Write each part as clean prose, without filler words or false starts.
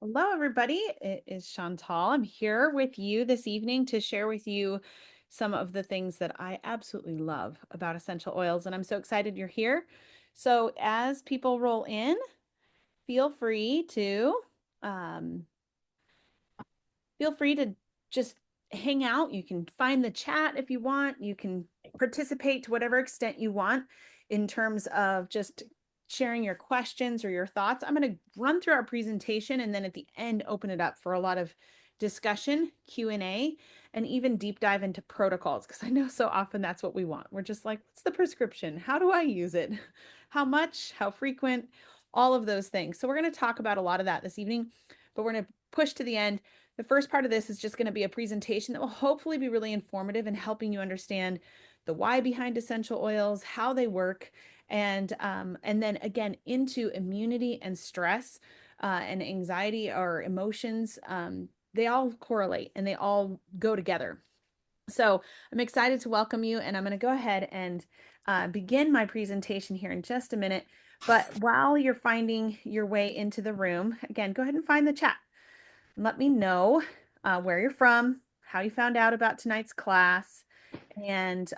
Hello, everybody. It is Chantal. I'm here with you this evening to share with you some of the things that I absolutely love about essential oils, and I'm so excited you're here. So, as people roll in, feel free to um, feel free to just hang out. You can find the chat if you want. You can participate to whatever extent you want in terms of just sharing your questions or your thoughts. I'm going to run through our presentation and then at the end open it up for a lot of discussion, Q&A, and even deep dive into protocols because I know so often that's what we want. We're just like, what's the prescription? How do I use it? How much? How frequent? All of those things. So we're going to talk about a lot of that this evening, but we're going to push to the end. The first part of this is just going to be a presentation that will hopefully be really informative in helping you understand the why behind essential oils, how they work, and then again into immunity and stress and anxiety or emotions. They all correlate and they all go together. So I'm excited to welcome you, and I'm going to go ahead and begin my presentation here in just a minute. But while you're finding your way into the room, again, go ahead and find the chat. Let me know where you're from, how you found out about tonight's class, and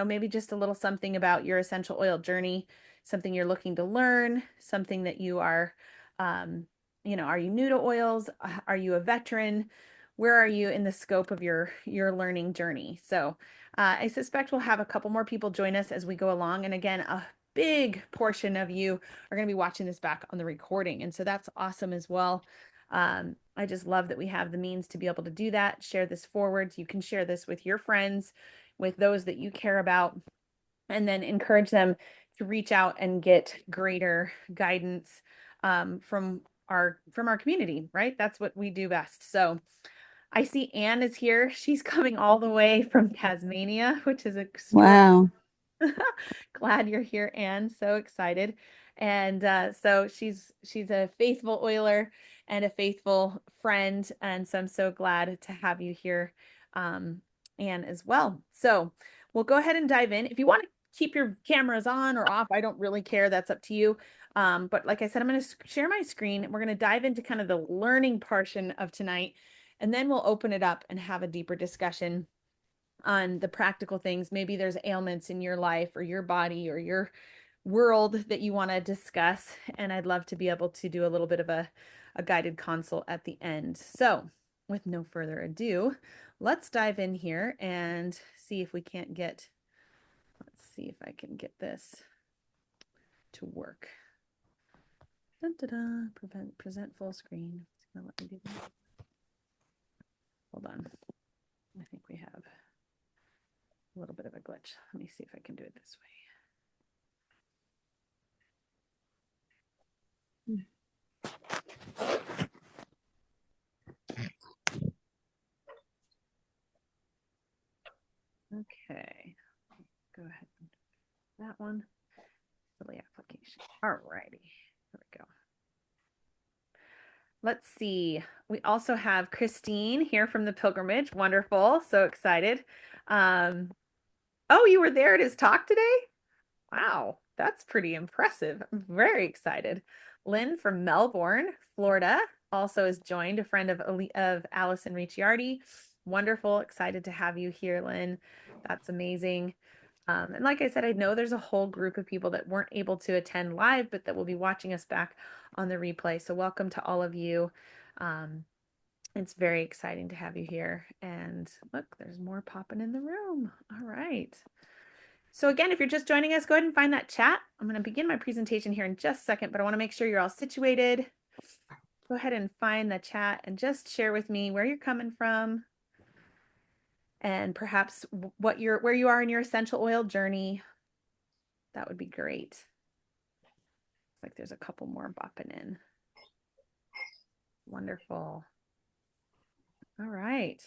maybe just a little something about your essential oil journey, something you're looking to learn, something that you are, are you new to oils? Are you a veteran? Where are you in the scope of your learning journey? So I suspect we'll have a couple more people join us as we go along. And again, a big portion of you are going to be watching this back on the recording. And so that's awesome as well. I just love that we have the means to be able to do that, share this forward. You can share this with your friends, with those that you care about, and then encourage them to reach out and get greater guidance from our community, right? That's what we do best. So I see Anne is here. She's coming all the way from Tasmania, which is extraordinary. Wow. Glad you're here, Anne. So excited. And so she's a faithful oiler and a faithful friend. And so I'm so glad to have you here, Anne, as well. So we'll go ahead and dive in. If you want to keep your cameras on or off, I don't really care. That's up to you. But like I said, I'm going to share my screen. We're going to dive into kind of the learning portion of tonight, and then we'll open it up and have a deeper discussion on the practical things. Maybe there's ailments in your life or your body or your world that you want to discuss. And I'd love to be able to do a little bit of a guided consult at the end. So, with no further ado, let's dive in here and see if we can't get, let's see if I can get this to work. Dun, dun, dun. Present full screen. It's gonna let me do that. Hold on. I think we have a little bit of a glitch. Let me see if I can do it this way. Okay, go ahead and do that one. Delete application. All righty, there we go. Let's see. We also have Christine here from the pilgrimage. Wonderful. So excited. Oh, you were there at his talk today? Wow, that's pretty impressive. I'm very excited. Lynn from Melbourne, Florida, also has joined, a friend of Allison Ricciardi. Wonderful. Excited to have you here, Lynn. That's amazing. And like I said, I know there's a whole group of people that weren't able to attend live, but that will be watching us back on the replay. So welcome to all of you. Um, it's very exciting to have you here. And look, there's more popping in the room. All right. So again, if you're just joining us, go ahead and find that chat. I'm going to begin my presentation here in just a second, but I want to make sure you're all situated. Go ahead and find the chat and just share with me where you're coming from and perhaps where you are in your essential oil journey. That would be great. Looks like there's a couple more bopping in. Wonderful. All right.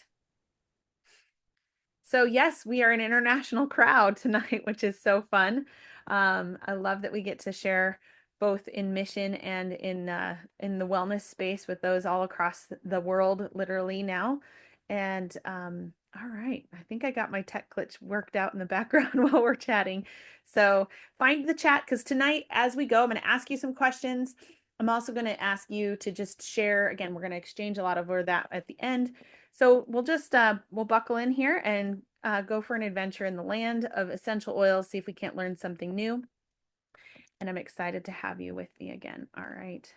So yes, we are an international crowd tonight, which is so fun. I love that we get to share both in mission and in the wellness space with those all across the world, literally now. And all right, I think I got my tech glitch worked out in the background while we're chatting. So find the chat because tonight, as we go, I'm going to ask you some questions. I'm also going to ask you to just share. Again, we're going to exchange a lot over that at the end. So we'll just we'll buckle in here and go for an adventure in the land of essential oils, see if we can't learn something new. And I'm excited to have you with me again. All right.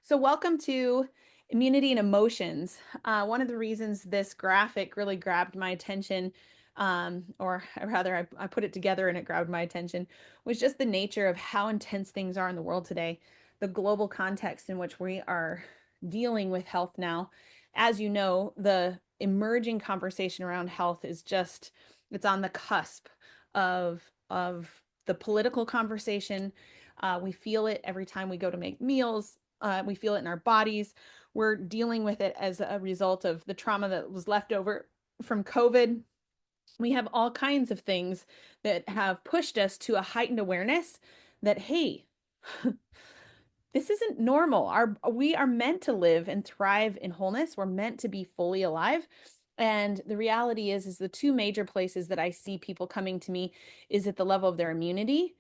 So welcome to Immunity and Emotions. One of the reasons this graphic really grabbed my attention, or rather I put it together and it grabbed my attention, was just the nature of how intense things are in the world today, the global context in which we are dealing with health now. As you know, the emerging conversation around health is just, it's on the cusp of the political conversation. We feel it every time we go to make meals. We feel it in our bodies. We're dealing with it as a result of the trauma that was left over from COVID. We have all kinds of things that have pushed us to a heightened awareness that, hey, this isn't normal. We are meant to live and thrive in wholeness. We're meant to be fully alive. And the reality is the two major places that I see people coming to me is at the level of their immunity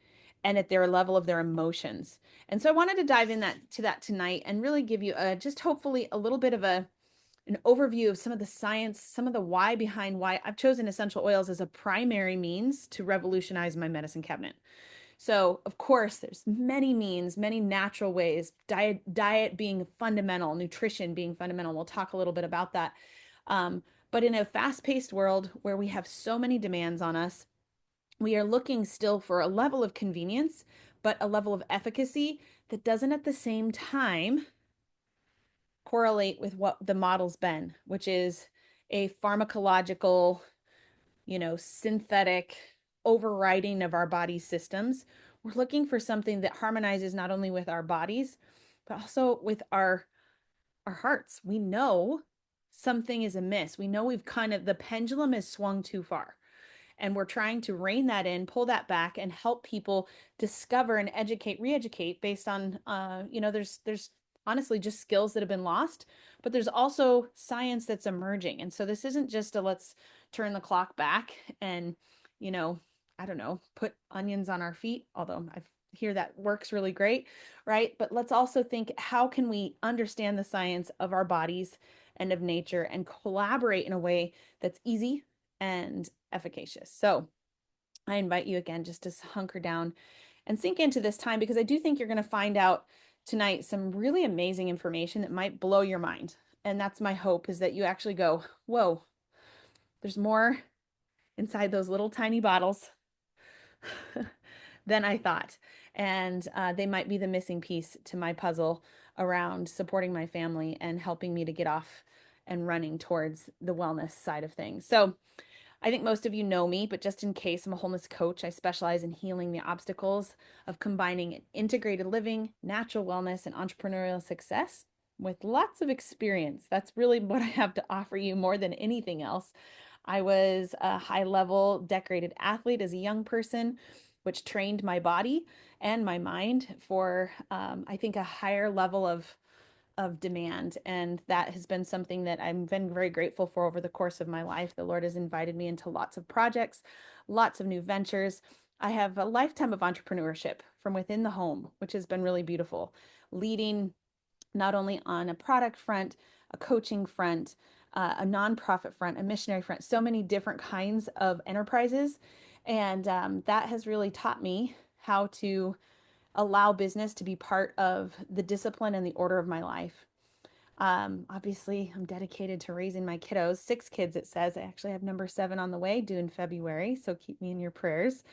and at their level of their emotions. And so I wanted to dive in to that tonight and really give you just hopefully a little bit of an overview of some of the science, some of the why behind why I've chosen essential oils as a primary means to revolutionize my medicine cabinet. So, of course, there's many means, many natural ways, diet being fundamental, nutrition being fundamental. We'll talk a little bit about that. But in a fast-paced world where we have so many demands on us, we are looking still for a level of convenience, but a level of efficacy that doesn't at the same time correlate with what the model's been, which is a pharmacological, synthetic overriding of our body systems. We're looking for something that harmonizes not only with our bodies, but also with our hearts. We know something is amiss. We know the pendulum has swung too far. And we're trying to rein that in, pull that back, and help people discover and educate, re-educate based on, there's honestly just skills that have been lost, but there's also science that's emerging. And so this isn't just a let's turn the clock back and, you know, I don't know, put onions on our feet, although I hear that works really great, right? But let's also think, how can we understand the science of our bodies and of nature and collaborate in a way that's easy and efficacious. So I invite you again just to hunker down and sink into this time, because I do think you're going to find out tonight some really amazing information that might blow your mind. And that's my hope, is that you actually go, whoa, there's more inside those little tiny bottles than I thought. And they might be the missing piece to my puzzle around supporting my family and helping me to get off and running towards the wellness side of things. So I think most of you know me, but just in case, I'm a wholeness coach. I specialize in healing the obstacles of combining integrated living, natural wellness, and entrepreneurial success with lots of experience. That's really what I have to offer you more than anything else. I was a high level decorated athlete as a young person, which trained my body and my mind for, I think, a higher level of demand. And that has been something that I've been very grateful for over the course of my life. The Lord has invited me into lots of projects, lots of new ventures. I have a lifetime of entrepreneurship from within the home, which has been really beautiful, leading not only on a product front, a coaching front, a nonprofit front, a missionary front, so many different kinds of enterprises. And that has really taught me how to allow business to be part of the discipline and the order of my life. Obviously, I'm dedicated to raising my kiddos, 6 kids, it says. I actually have number 7 on the way, due in February, so keep me in your prayers.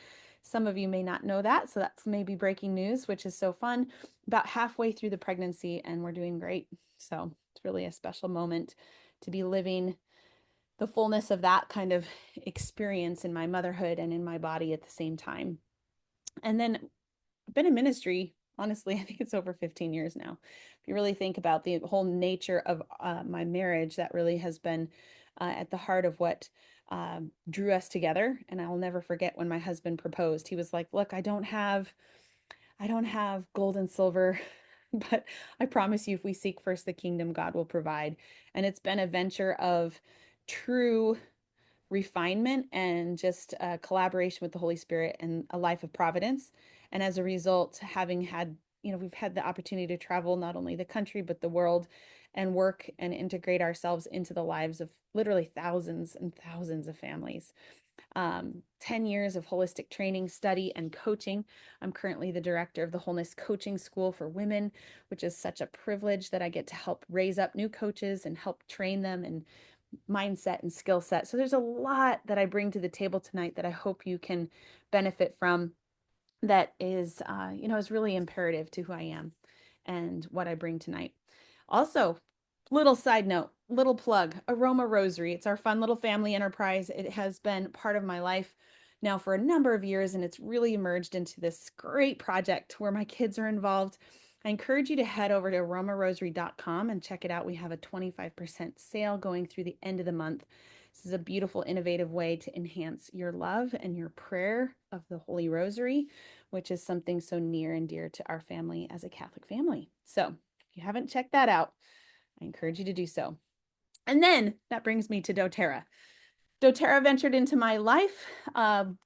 Some of you may not know that, so that's maybe breaking news, which is so fun. About halfway through the pregnancy, and we're doing great. So it's really a special moment to be living the fullness of that kind of experience in my motherhood and in my body at the same time. And then I've been in ministry, honestly, I think it's over 15 years now. If you really think about the whole nature of my marriage, that really has been at the heart of what drew us together. And I'll never forget when my husband proposed. He was like, "Look, I don't have gold and silver, but I promise you, if we seek first the kingdom, God will provide." And it's been a venture of true refinement and just collaboration with the Holy Spirit and a life of providence. And as a result, having had we've had the opportunity to travel not only the country, but the world and work and integrate ourselves into the lives of literally thousands and thousands of families. 10 years of holistic training, study, and coaching. I'm currently the director of the Wholeness Coaching School for Women, which is such a privilege that I get to help raise up new coaches and help train them in mindset and skill set. So there's a lot that I bring to the table tonight that I hope you can benefit from, that is really imperative to who I am and what I bring tonight. Also, little side note, little plug, Aroma Rosary. It's our fun little family enterprise. It has been part of my life now for a number of years, and it's really emerged into this great project where my kids are involved. I encourage you to head over to aromarosary.com and check it out. We have a 25% sale going through the end of the month. This is a beautiful, innovative way to enhance your love and your prayer of the Holy Rosary, which is something so near and dear to our family as a Catholic family. So if you haven't checked that out, I encourage you to do so. And then that brings me to doTERRA. doTERRA ventured into my life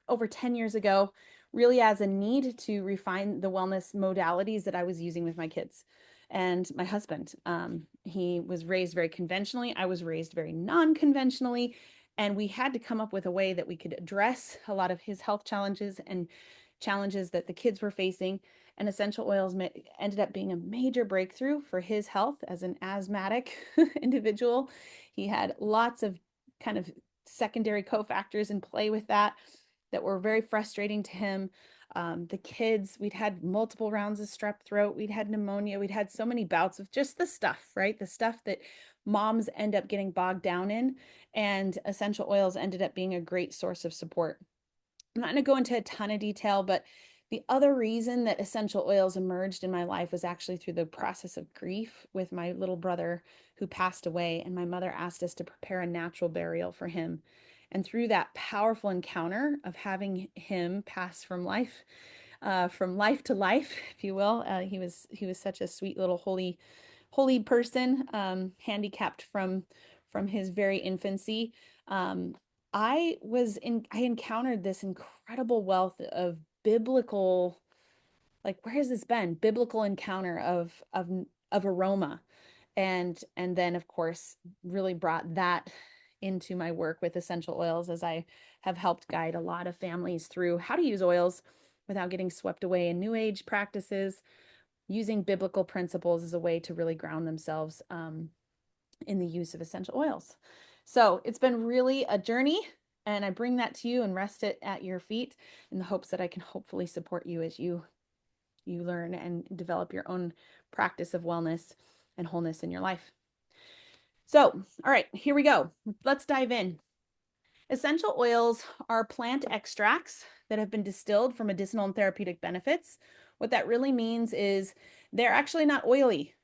over 10 years ago, really as a need to refine the wellness modalities that I was using with my kids and my husband. He was raised very conventionally. I was raised very non-conventionally. And we had to come up with a way that we could address a lot of his health challenges and challenges that the kids were facing. And essential oils ended up being a major breakthrough for his health as an asthmatic individual. He had lots of kind of secondary cofactors in play with that were very frustrating to him. The kids, we'd had multiple rounds of strep throat, we'd had pneumonia, we'd had so many bouts of just the stuff, right? The stuff that moms end up getting bogged down in, and essential oils ended up being a great source of support. I'm not going to go into a ton of detail, but the other reason that essential oils emerged in my life was actually through the process of grief with my little brother who passed away, and my mother asked us to prepare a natural burial for him. And through that powerful encounter of having him pass from life to life, if you will, he was such a sweet little holy person, handicapped from his very infancy. I encountered this incredible wealth of biblical, like, where has this been? Biblical encounter of aroma. And then of course really brought that into my work with essential oils, as I have helped guide a lot of families through how to use oils without getting swept away in new age practices, using biblical principles as a way to really ground themselves in the use of essential oils. So it's been really a journey, and I bring that to you and rest it at your feet in the hopes that I can hopefully support you as you learn and develop your own practice of wellness and wholeness in your life. So, all right, here we go. Let's dive in. Essential oils are plant extracts that have been distilled for medicinal and therapeutic benefits. What that really means is they're actually not oily.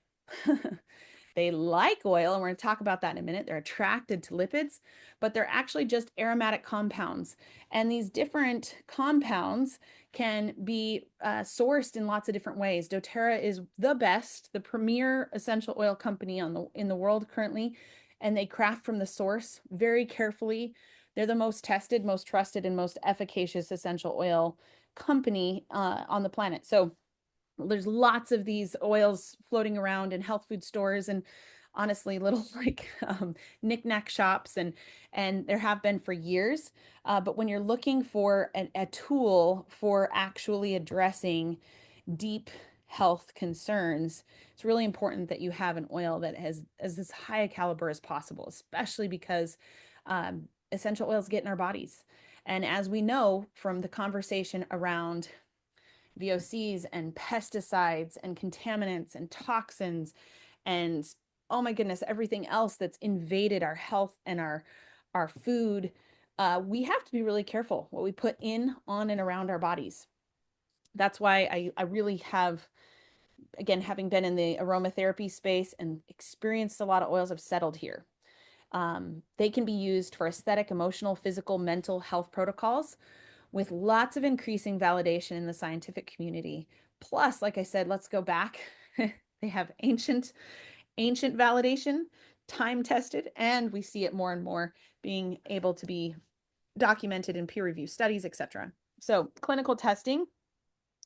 They like oil, and we're going to talk about that in a minute. They're attracted to lipids, but they're actually just aromatic compounds. And these different compounds can be sourced in lots of different ways. doTERRA is the best, the premier essential oil company in the world currently, and they craft from the source very carefully. They're the most tested, most trusted, and most efficacious essential oil company on the planet. So there's lots of these oils floating around in health food stores and honestly little like knick-knack shops, and there have been for years. But when you're looking for a tool for actually addressing deep health concerns, it's really important that you have an oil that has as high a caliber as possible, especially because essential oils get in our bodies. And as we know from the conversation around VOCs and pesticides and contaminants and toxins and, oh my goodness, everything else that's invaded our health and our food, we have to be really careful what we put in, on, and around our bodies. That's why I really have, again, having been in the aromatherapy space and experienced a lot of oils, have settled here. They can be used for aesthetic, emotional, physical, mental health protocols, with lots of increasing validation in the scientific community. Plus, like I said, let's go back. They have ancient validation, time tested, and we see it more and more being able to be documented in peer review studies, etc. So clinical testing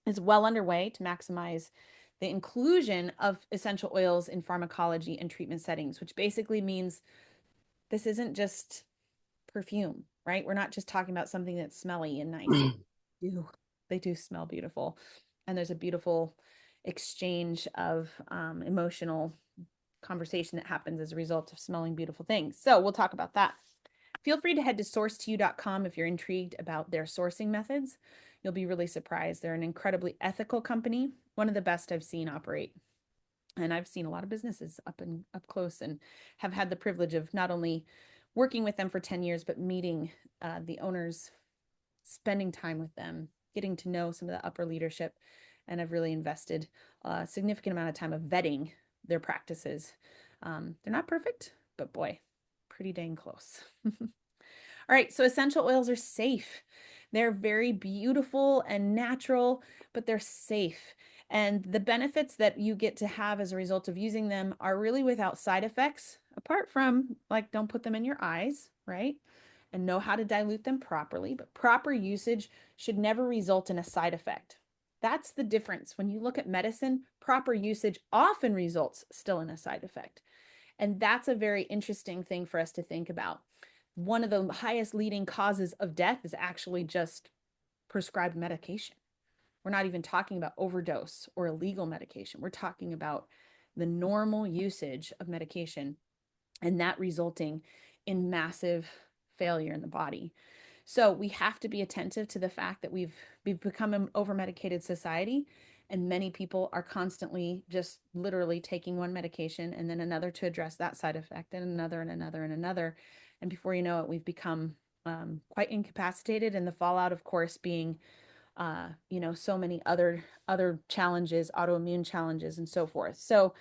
is well underway to maximize the inclusion of essential oils in pharmacology and treatment settings, which basically means this isn't just perfume, right? We're not just talking about something that's smelly and nice. They do smell beautiful. And there's a beautiful exchange of emotional conversation that happens as a result of smelling beautiful things. So we'll talk about that. Feel free to head to source2u.com if you're intrigued about their sourcing methods. You'll be really surprised. They're an incredibly ethical company, one of the best I've seen operate. And I've seen a lot of businesses up close and have had the privilege of not only working with them for 10 years, but meeting the owners, spending time with them, getting to know some of the upper leadership. And I've really invested a significant amount of time of vetting their practices. They're not perfect, but boy, pretty dang close. All right, so essential oils are safe. They're very beautiful and natural, but they're safe. And the benefits that you get to have as a result of using them are really without side effects, apart from like don't put them in your eyes, right? And know how to dilute them properly. But proper usage should never result in a side effect. That's the difference. When you look at medicine, proper usage often results still in a side effect. And that's a very interesting thing for us to think about. One of the highest leading causes of death is actually just prescribed medication. We're not even talking about overdose or illegal medication. We're talking about the normal usage of medication and that resulting in massive failure in the body. So we have to be attentive to the fact that we've become an over-medicated society, and many people are constantly just literally taking one medication and then another to address that side effect, and another and another and another. And before you know it, we've become quite incapacitated, and the fallout, of course, being so many other challenges, autoimmune challenges, and so forth. So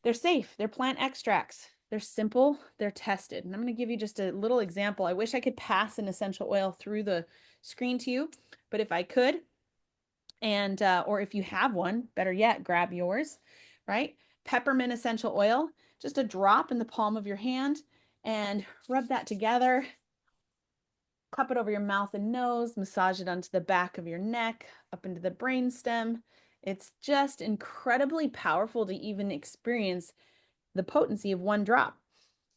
they're safe. They're plant extracts. They're simple. They're tested. And I'm going to give you just a little example. I wish I could pass an essential oil through the screen to you, but if I could, and or if you have one, better yet, grab yours, right? Peppermint essential oil, just a drop in the palm of your hand, and rub that together. Cup it over your mouth and nose, massage it onto the back of your neck, up into the brainstem. It's just incredibly powerful to even experience the potency of one drop.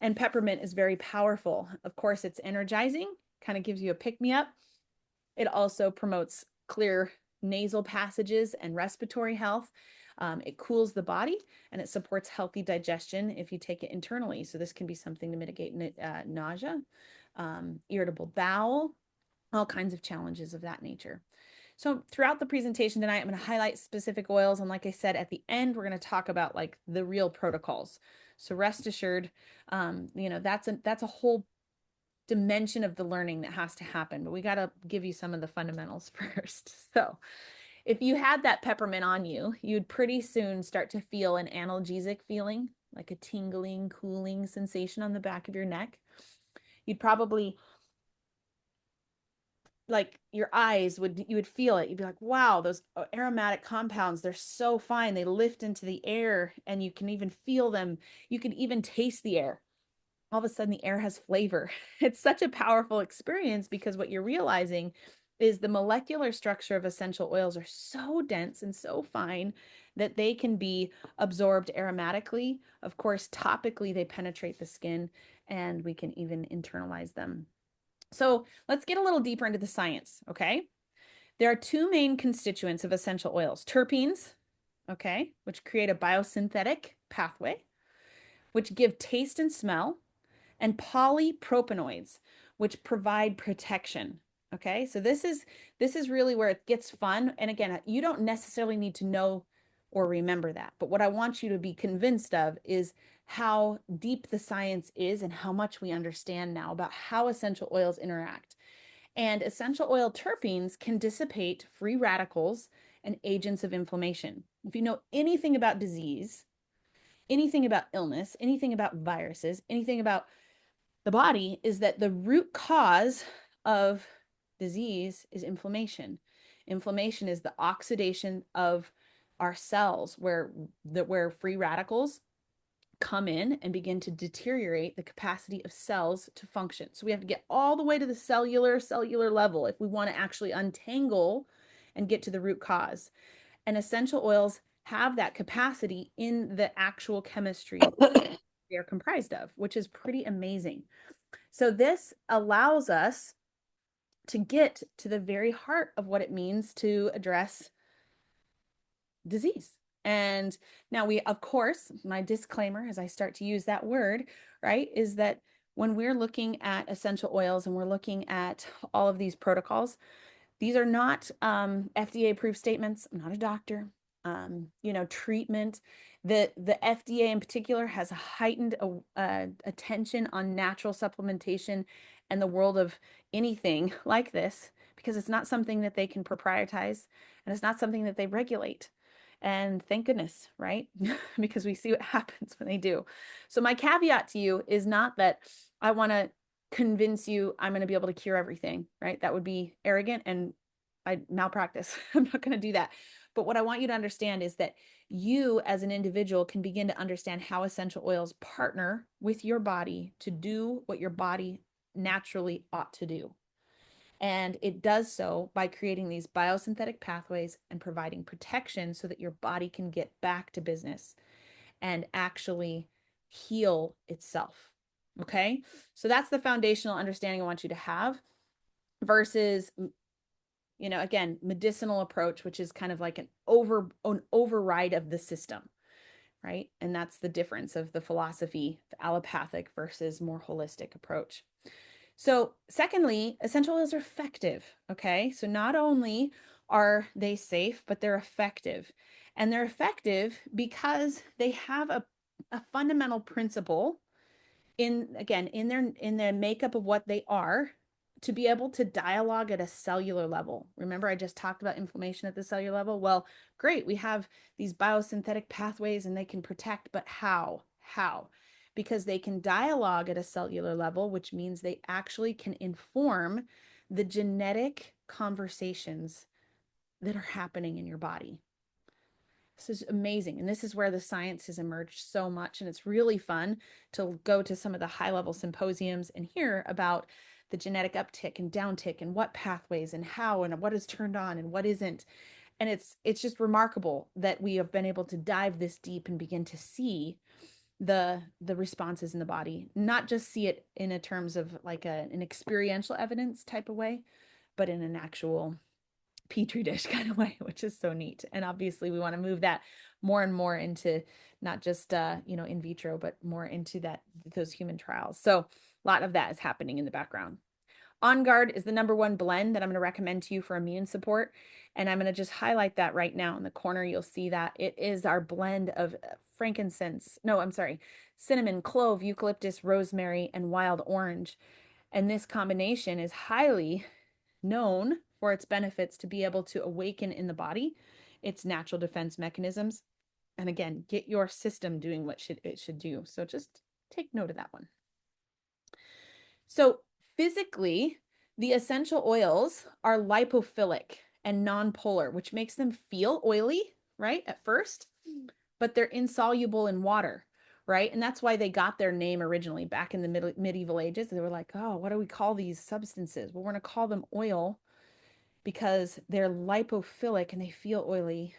And peppermint is very powerful. Of course, it's energizing, kind of gives you a pick-me-up. It also promotes clear nasal passages and respiratory health. It cools the body and it supports healthy digestion if you take it internally. So this can be something to mitigate nausea, irritable bowel, all kinds of challenges of that nature. So throughout the presentation tonight, I'm going to highlight specific oils. And like I said, at the end, we're going to talk about like the real protocols. So rest assured, that's a whole dimension of the learning that has to happen, but we got to give you some of the fundamentals first. So if you had that peppermint on you, you'd pretty soon start to feel an analgesic feeling, like a tingling, cooling sensation on the back of your neck. You'd probably like your eyes you would feel it. You'd be like, wow, those aromatic compounds, they're so fine. They lift into the air and you can even feel them. You can even taste the air. All of a sudden the air has flavor. It's such a powerful experience because what you're realizing is the molecular structure of essential oils are so dense and so fine that they can be absorbed aromatically. Of course, topically, they penetrate the skin and we can even internalize them. So let's get a little deeper into the science, okay? There are two main constituents of essential oils, terpenes, okay, which create a biosynthetic pathway, which give taste and smell, and polypropanoids, which provide protection. Okay, so this is really where it gets fun. And again, you don't necessarily need to know or remember that. But what I want you to be convinced of is how deep the science is and how much we understand now about how essential oils interact. And essential oil terpenes can dissipate free radicals and agents of inflammation. If you know anything about disease, anything about illness, anything about viruses, anything about the body, is that the root cause of disease is inflammation. Inflammation is the oxidation of our cells where free radicals come in and begin to deteriorate the capacity of cells to function. So we have to get all the way to the cellular level if we want to actually untangle and get to the root cause. And essential oils have that capacity in the actual chemistry they're comprised of, which is pretty amazing. So this allows us to get to the very heart of what it means to address disease. And now we, of course, my disclaimer as I start to use that word, right, is that when we're looking at essential oils and we're looking at all of these protocols, these are not FDA approved statements. I'm not a doctor. Treatment. The FDA in particular has a heightened attention on natural supplementation and the world of anything like this because it's not something that they can proprietize and it's not something that they regulate. And thank goodness, right? Because we see what happens when they do. So my caveat to you is not that I want to convince you I'm going to be able to cure everything, right? That would be arrogant and I malpractice. I'm not going to do that. But what I want you to understand is that you as an individual can begin to understand how essential oils partner with your body to do what your body naturally ought to do. And it does so by creating these biosynthetic pathways and providing protection so that your body can get back to business and actually heal itself. Okay. So that's the foundational understanding I want you to have versus, again, medicinal approach, which is kind of like an override of the system, right? And that's the difference of the philosophy, the allopathic versus more holistic approach. So secondly, essential oils are effective, okay? So not only are they safe, but they're effective. And they're effective because they have a fundamental principle in their makeup of what they are to be able to dialogue at a cellular level. Remember, I just talked about inflammation at the cellular level. Well, great, we have these biosynthetic pathways and they can protect, but how? Because they can dialogue at a cellular level, which means they actually can inform the genetic conversations that are happening in your body. This is amazing. And this is where the science has emerged so much. And it's really fun to go to some of the high level symposiums and hear about the genetic uptick and downtick and what pathways and how and what is turned on and what isn't. And it's just remarkable that we have been able to dive this deep and begin to see the responses in the body, not just see it in a terms of like an experiential evidence type of way, but in an actual petri dish kind of way, which is so neat. And obviously we want to move that more and more into not just in vitro, but more into those human trials. So a lot of that is happening in the background. On Guard is the -- 1 blend that I'm going to recommend to you for immune support. And I'm going to just highlight that right now in the corner. You'll see that it is our blend of cinnamon, clove, eucalyptus, rosemary, and wild orange. And this combination is highly known for its benefits to be able to awaken in the body its natural defense mechanisms. And again, get your system doing what it should do. So just take note of that one. So physically, the essential oils are lipophilic and non-polar, which makes them feel oily, right, at first, but they're insoluble in water, right? And that's why they got their name originally back in the medieval ages. They were like, oh, what do we call these substances? Well, we're going to call them oil because they're lipophilic and they feel oily,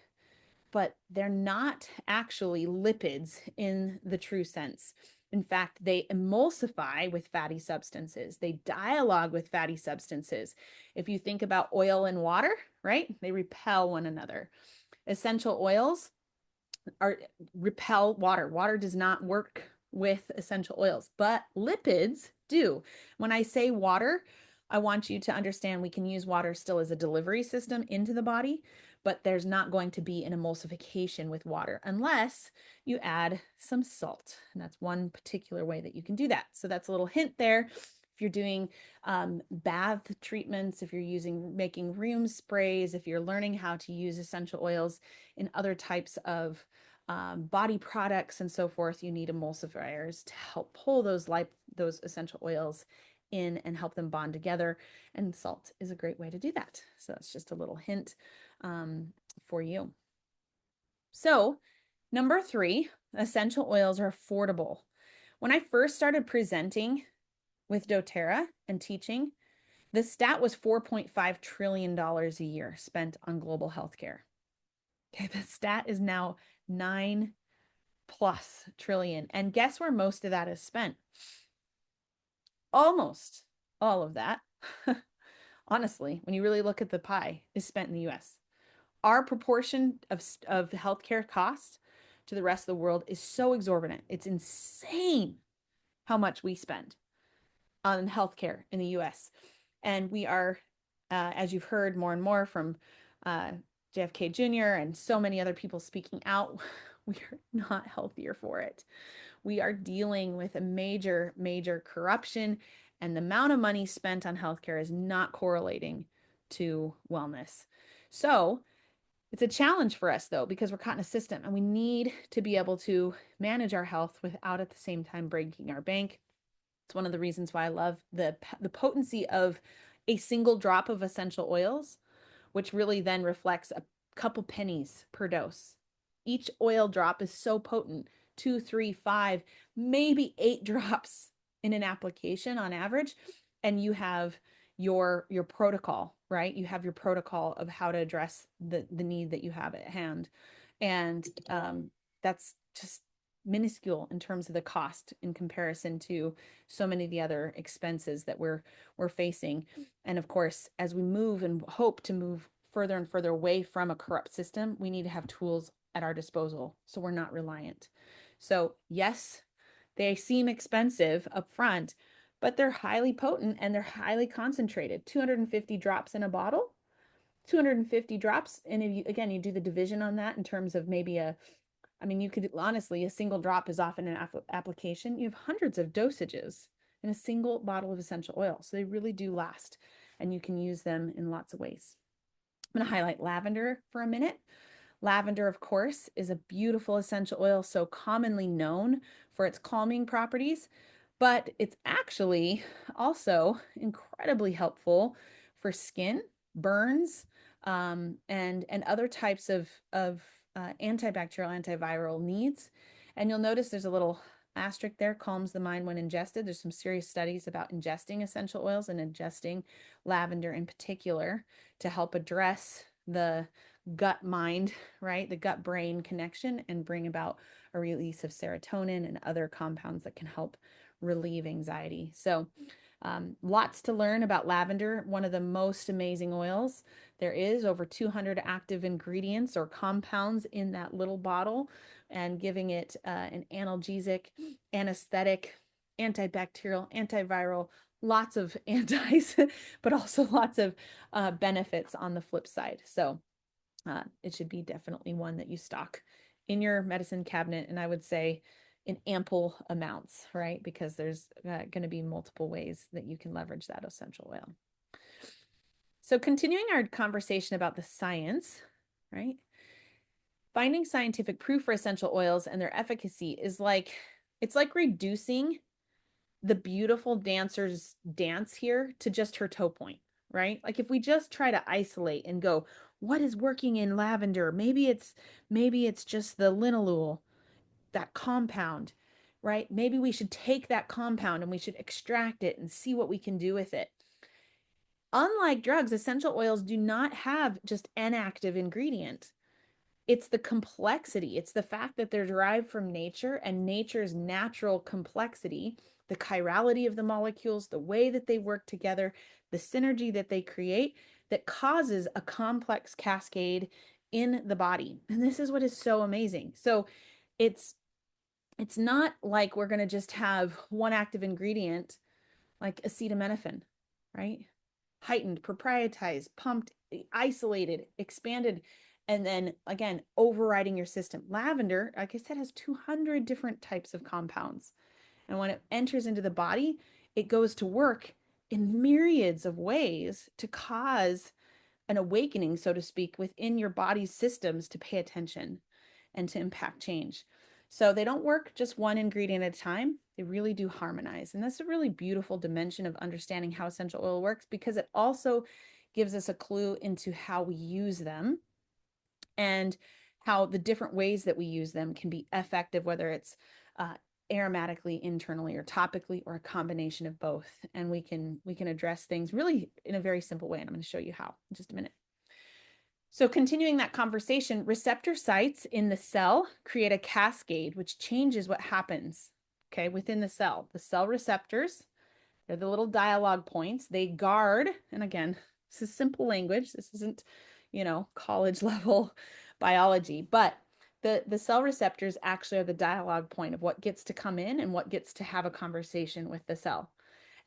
but they're not actually lipids in the true sense. In fact, they emulsify with fatty substances. They dialogue with fatty substances. If you think about oil and water, right? They repel one another. Essential oils repel water. Water does not work with essential oils, but lipids do. When I say water, I want you to understand we can use water still as a delivery system into the body, but there's not going to be an emulsification with water unless you add some salt. And that's one particular way that you can do that. So that's a little hint there. If you're doing bath treatments, if you're making room sprays, if you're learning how to use essential oils in other types of body products and so forth, you need emulsifiers to help pull those essential oils in and help them bond together. And salt is a great way to do that. So that's just a little hint for you. So number 3, essential oils are affordable. When I first started presenting with doTERRA and teaching, the stat was $4.5 trillion a year spent on global healthcare. Okay, the stat is now 9+ trillion. And guess where most of that is spent? Almost all of that, honestly, when you really look at the pie, is spent in the US. Our proportion of healthcare costs to the rest of the world is so exorbitant. It's insane how much we spend on healthcare in the US. And we are, as you've heard more and more from uh, JFK Jr. and so many other people speaking out, we are not healthier for it. We are dealing with a major, major corruption, and the amount of money spent on healthcare is not correlating to wellness. So it's a challenge for us, though, because we're caught in a system and we need to be able to manage our health without at the same time breaking our bank. It's one of the reasons why I love the potency of a single drop of essential oils, which really then reflects a couple pennies per dose. Each oil drop is so potent, 2, 3, 5, maybe 8 drops in an application on average. And you have your protocol, right? You have your protocol of how to address the need that you have at hand. And that's just minuscule in terms of the cost in comparison to so many of the other expenses that we're facing. And of course, as we move and hope to move further and further away from a corrupt system, we need to have tools at our disposal so we're not reliant. So, yes, they seem expensive up front, but they're highly potent and they're highly concentrated. 250 drops in a bottle, 250 drops. And if you, again, you do the division on that in terms of maybe I mean, you could honestly, a single drop is often an application. You have hundreds of dosages in a single bottle of essential oil. So they really do last, and you can use them in lots of ways. I'm going to highlight lavender for a minute. Lavender, of course, is a beautiful essential oil, so commonly known for its calming properties, but it's actually also incredibly helpful for skin, burns, and other types of antibacterial, antiviral needs. And you'll notice there's a little asterisk there, calms the mind when ingested. There's some serious studies about ingesting essential oils and ingesting lavender in particular to help address the gut mind, right? The gut brain connection and bring about a release of serotonin and other compounds that can help relieve anxiety. So, lots to learn about lavender, one of the most amazing oils. There is over 200 active ingredients or compounds in that little bottle, and giving it an analgesic, anesthetic, antibacterial, antiviral, lots of antis, but also lots of benefits on the flip side. So, it should be definitely one that you stock in your medicine cabinet. And I would say in ample amounts, right? Because there's going to be multiple ways that you can leverage that essential oil. So, continuing our conversation about the science, right? Finding scientific proof for essential oils and their efficacy is like, it's like reducing the beautiful dancer's dance here to just her toe point, right? Like if we just try to isolate and go, what is working in lavender? Maybe it's just the linalool, that compound, right? Maybe we should take that compound and we should extract it and see what we can do with it. Unlike drugs, essential oils do not have just an active ingredient. It's the complexity. It's the fact that they're derived from nature and nature's natural complexity, the chirality of the molecules, the way that they work together, the synergy that they create that causes a complex cascade in the body. And this is what is so amazing. So it's it's not like we're going to just have one active ingredient like acetaminophen, right? Heightened, proprietized, pumped, isolated, expanded, and then again, overriding your system. Lavender, like I said, has 200 different types of compounds. And when it enters into the body, it goes to work in myriads of ways to cause an awakening, so to speak, within your body's systems to pay attention and to impact change. So they don't work just one ingredient at a time. They really do harmonize. And that's a really beautiful dimension of understanding how essential oil works because it also gives us a clue into how we use them and how the different ways that we use them can be effective, whether it's aromatically, internally, or topically, or a combination of both. And we can address things really in a very simple way. And I'm going to show you how in just a minute. So continuing that conversation, receptor sites in the cell create a cascade, which changes what happens, okay, within the cell. The cell receptors, they're the little dialogue points. They guard, and again, this is simple language. This isn't, college level biology, but the cell receptors actually are the dialogue point of what gets to come in and what gets to have a conversation with the cell.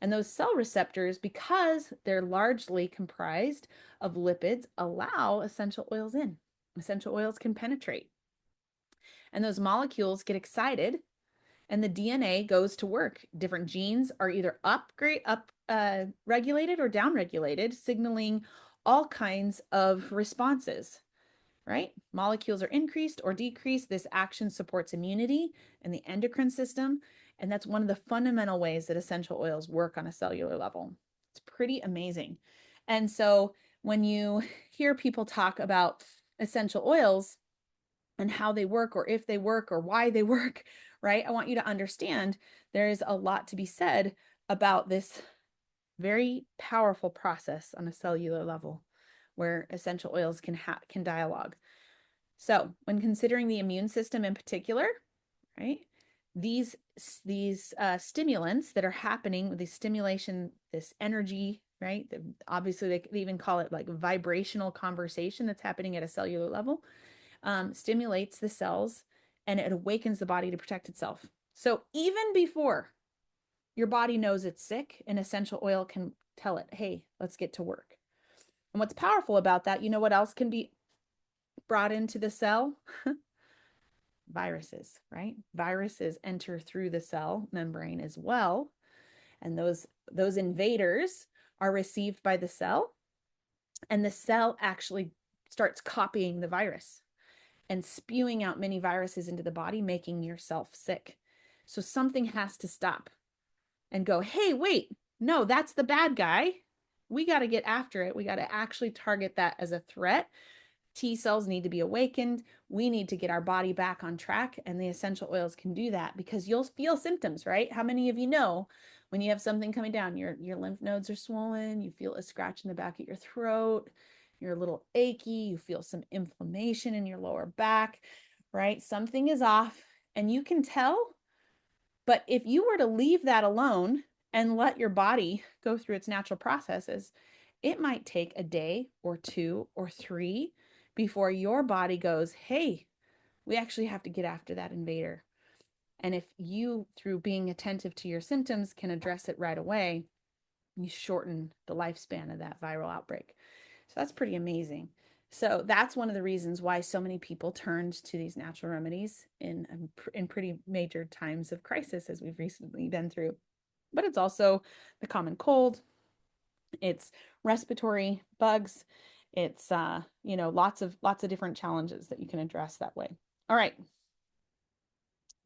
And those cell receptors, because they're largely comprised of lipids, allow essential oils in. Essential oils can penetrate. And those molecules get excited and the DNA goes to work. Different genes are either regulated or down regulated, signaling all kinds of responses, right? Molecules are increased or decreased. This action supports immunity and the endocrine system. And that's one of the fundamental ways that essential oils work on a cellular level. It's pretty amazing. And so when you hear people talk about essential oils and how they work, or if they work, or why they work, right? I want you to understand there is a lot to be said about this very powerful process on a cellular level where essential oils can dialogue. So, when considering the immune system in particular, right? These stimulants that are happening, the stimulation, this energy, right? Obviously, they even call it like vibrational conversation that's happening at a cellular level, stimulates the cells and it awakens the body to protect itself. So even before your body knows it's sick, an essential oil can tell it, hey, let's get to work. And what's powerful about that, you know what else can be brought into the cell? Viruses, right? Viruses enter through the cell membrane as well. And those invaders are received by the cell, and the cell actually starts copying the virus and spewing out many viruses into the body, making yourself sick. So something has to stop and go, hey, wait, no, that's the bad guy. We got to get after it. We got to actually target that as a threat. T cells need to be awakened. We need to get our body back on track. And the essential oils can do that because you'll feel symptoms, right? How many of you know when you have something coming down, your lymph nodes are swollen, you feel a scratch in the back of your throat, you're a little achy, you feel some inflammation in your lower back, right? Something is off and you can tell. But if you were to leave that alone and let your body go through its natural processes, it might take a day or two or three before your body goes, hey, we actually have to get after that invader. And if you, through being attentive to your symptoms, can address it right away, you shorten the lifespan of that viral outbreak. So that's pretty amazing. So that's one of the reasons why so many people turned to these natural remedies in pretty major times of crisis, as we've recently been through. But it's also the common cold, it's respiratory bugs, it's lots of different challenges that you can address that way. All right,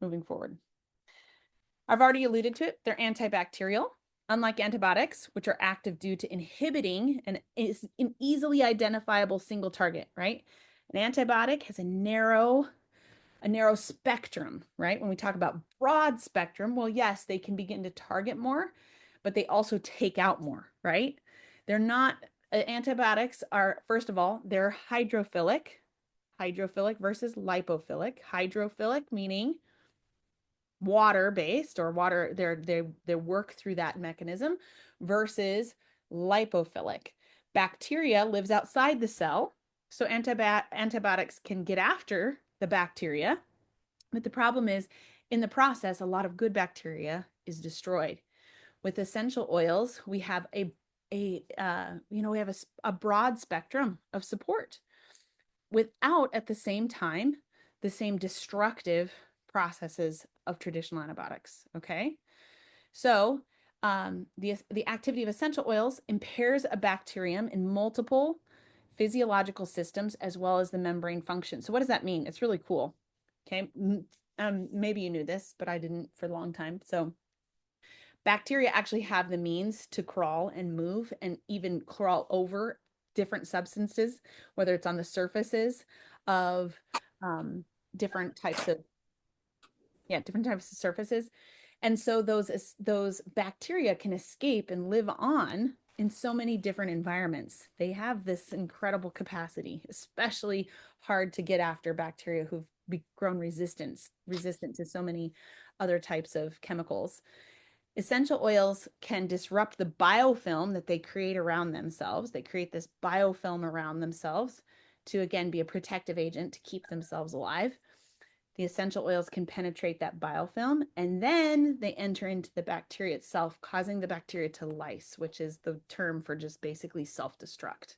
moving forward. I've already alluded to it. They're antibacterial. Unlike antibiotics, which are active due to inhibiting an easily identifiable single target, right? An antibiotic has a narrow spectrum, right? When we talk about broad spectrum, well, yes, they can begin to target more, but they also take out more, right? They're not, antibiotics are, first of all, they're hydrophilic versus lipophilic. Hydrophilic meaning water based or water, they work through that mechanism, versus lipophilic. Bacteria lives outside the cell, so antibiotics can get after the bacteria, but the problem is in the process a lot of good bacteria is destroyed. With essential oils we have a broad spectrum of support without at the same time the same destructive processes of traditional antibiotics. Okay, so the activity of essential oils impairs a bacterium in multiple physiological systems as well as the membrane function. So what does that mean? It's really cool. Okay, maybe you knew this, but I didn't for a long time. So bacteria actually have the means to crawl and move and even crawl over different substances, whether it's on the surfaces of um, different types of surfaces. And so those bacteria can escape and live on in so many different environments. They have this incredible capacity, especially hard to get after bacteria who've grown resistant to so many other types of chemicals. Essential oils can disrupt the biofilm that they create around themselves. They create this biofilm around themselves to, again, be a protective agent to keep themselves alive. The essential oils can penetrate that biofilm, and then they enter into the bacteria itself, causing the bacteria to lyse, which is the term for just basically self-destruct.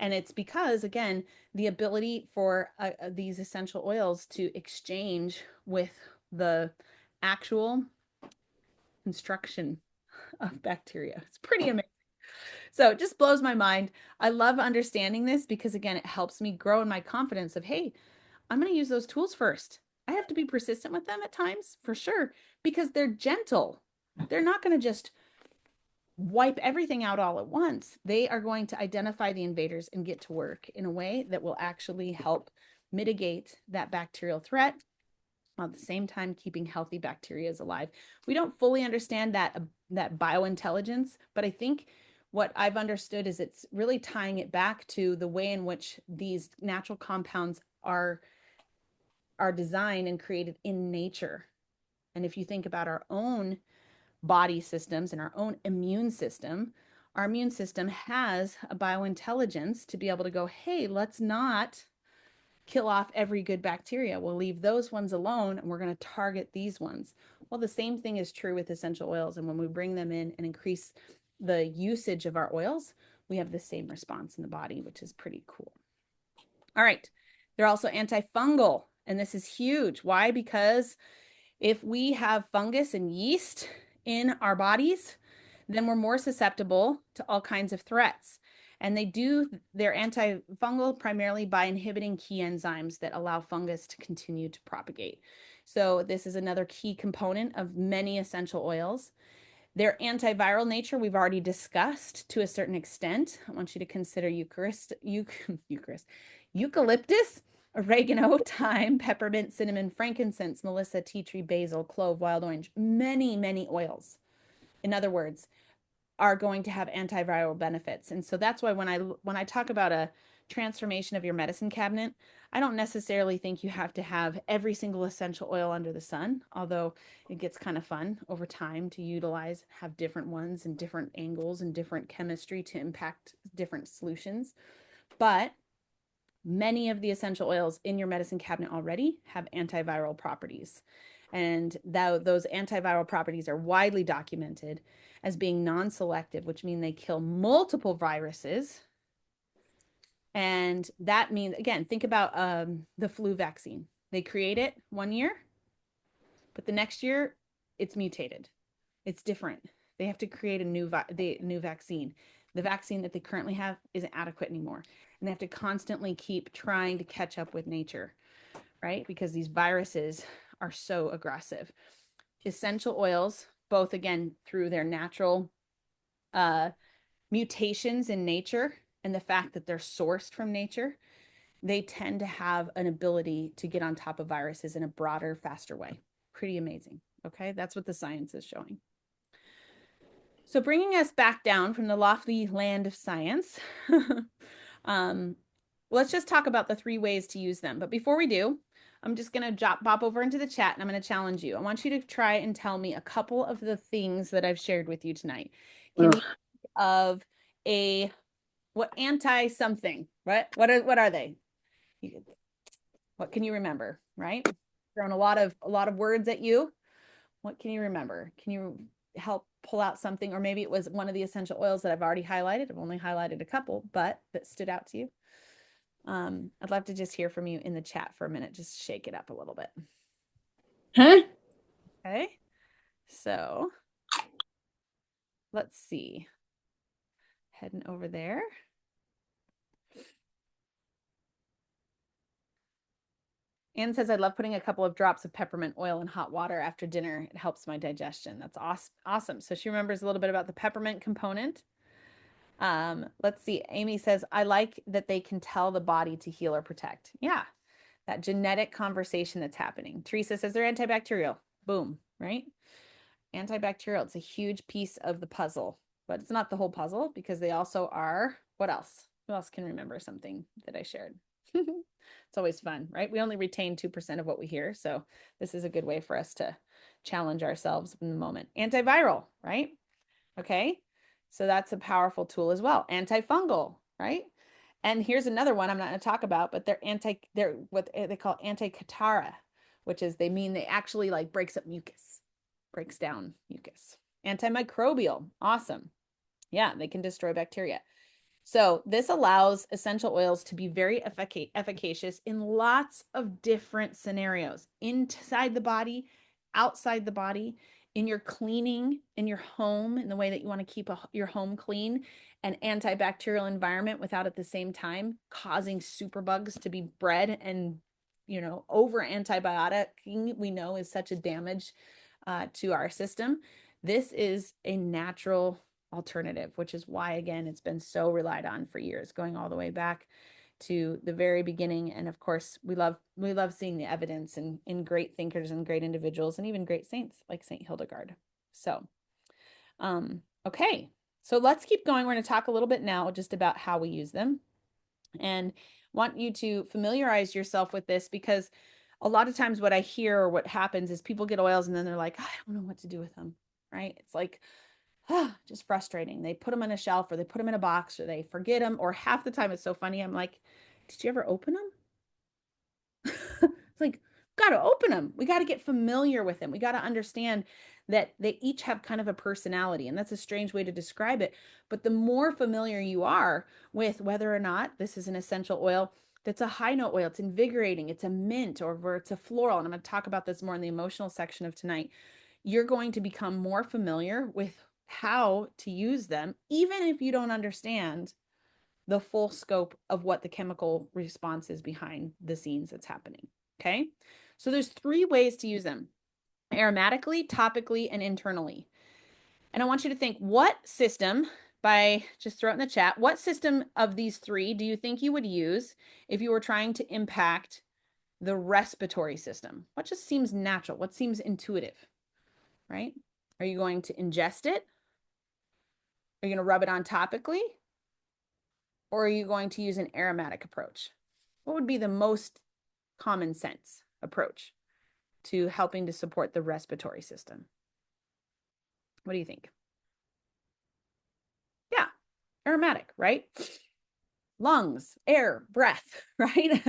And it's because, again, the ability for these essential oils to exchange with the actual construction of bacteria. It's pretty amazing. So it just blows my mind. I love understanding this because, again, it helps me grow in my confidence of, hey, I'm going to use those tools first. I have to be persistent with them at times, for sure, because they're gentle. They're not going to just wipe everything out all at once. They are going to identify the invaders and get to work in a way that will actually help mitigate that bacterial threat, while at the same time keeping healthy bacteria alive. We don't fully understand that biointelligence, but I think what I've understood is it's really tying it back to the way in which these natural compounds are designed and created in nature. And if you think about our own body systems and our own immune system, our immune system has a biointelligence to be able to go, hey, let's not kill off every good bacteria. We'll leave those ones alone and we're going to target these ones. Well, the same thing is true with essential oils. And when we bring them in and increase the usage of our oils, we have the same response in the body, which is pretty cool. All right. They're also antifungal. And this is huge. Why? Because if we have fungus and yeast in our bodies, then we're more susceptible to all kinds of threats. And they're antifungal primarily by inhibiting key enzymes that allow fungus to continue to propagate. So this is another key component of many essential oils. Their antiviral nature, we've already discussed to a certain extent. I want you to consider eucalyptus, oregano, thyme, peppermint, cinnamon, frankincense, melissa, tea tree, basil, clove, wild orange, many oils. In other words, are going to have antiviral benefits. And so that's why when I talk about a transformation of your medicine cabinet, I don't necessarily think you have to have every single essential oil under the sun, although it gets kind of fun over time to utilize, have different ones and different angles and different chemistry to impact different solutions. But many of the essential oils in your medicine cabinet already have antiviral properties. And those antiviral properties are widely documented as being non-selective, which means they kill multiple viruses. And that means, again, think about the flu vaccine. They create it one year, but the next year it's mutated. It's different. They have to create a new vaccine. The vaccine that they currently have isn't adequate anymore. And they have to constantly keep trying to catch up with nature, right? Because these viruses are so aggressive. Essential oils, both again through their natural mutations in nature and the fact that they're sourced from nature, they tend to have an ability to get on top of viruses in a broader, faster way. Pretty amazing. Okay, that's what the science is showing. So bringing us back down from the lofty land of science, let's just talk about the 3 ways to use them. But before we do, I'm just going to bop over into the chat and I'm going to challenge you. I want you to try and tell me a couple of the things that I've shared with you tonight. Can you think of what anti something, right? What are they? What can you remember, right? Thrown a lot of words at you. What can you remember? Can you help pull out something? Or maybe it was one of the essential oils that I've already highlighted. I've only highlighted a couple, but that stood out to you. I'd love to just hear from you in the chat for a minute. Just shake it up a little bit. Huh? Okay. So let's see. Heading over there. Anne says, I love putting a couple of drops of peppermint oil in hot water after dinner. It helps my digestion. That's awesome. So she remembers a little bit about the peppermint component. Let's see. Amy says, I like that they can tell the body to heal or protect. Yeah, that genetic conversation that's happening. Teresa says they're antibacterial. Boom, right? Antibacterial. It's a huge piece of the puzzle. but it's not the whole puzzle because they also are, what else? Who else can remember something that I shared? It's always fun, right? We only retain 2% of what we hear. So this is a good way for us to challenge ourselves in the moment. Antiviral, right? Okay. So that's a powerful tool as well. Antifungal, right? And here's another one I'm not going to talk about, but they're what they call anti-catara, which is they actually like breaks up mucus, breaks down mucus. Antimicrobial, awesome. Yeah, they can destroy bacteria. So this allows essential oils to be very efficacious in lots of different scenarios, inside the body, outside the body, in your cleaning, in your home, in the way that you want to keep your home clean, an antibacterial environment without at the same time causing superbugs to be bred and, over antibiotic we know is such a damage to our system. This is a natural alternative, which is why, again, it's been so relied on for years, going all the way back to the very beginning. And of course, we love seeing the evidence in great thinkers and great individuals and even great saints like Saint Hildegard. So, okay, so let's keep going. We're going to talk a little bit now just about how we use them, and want you to familiarize yourself with this because a lot of times what I hear or what happens is people get oils and then they're like, I don't know what to do with them, right? It's like, just frustrating. They put them on a shelf or they put them in a box or they forget them. Or half the time it's so funny. I'm like, did you ever open them? It's like, got to open them. We got to get familiar with them. We got to understand that they each have kind of a personality. And that's a strange way to describe it. But the more familiar you are with whether or not this is an essential oil that's a high note oil, it's invigorating, it's a mint, or it's a floral. And I'm going to talk about this more in the emotional section of tonight. You're going to become more familiar with how to use them, even if you don't understand the full scope of what the chemical response is behind the scenes that's happening. Okay. So there's three ways to use them: aromatically, topically, and internally. And I want you to think what system, by just throw it in the chat, what system of these three do you think you would use if you were trying to impact the respiratory system? What just seems natural? What seems intuitive, right? Are you going to ingest it? Are you going to rub it on topically? Or are you going to use an aromatic approach? What would be the most common sense approach to helping to support the respiratory system? What do you think? Yeah, aromatic, right? Lungs, air, breath, right?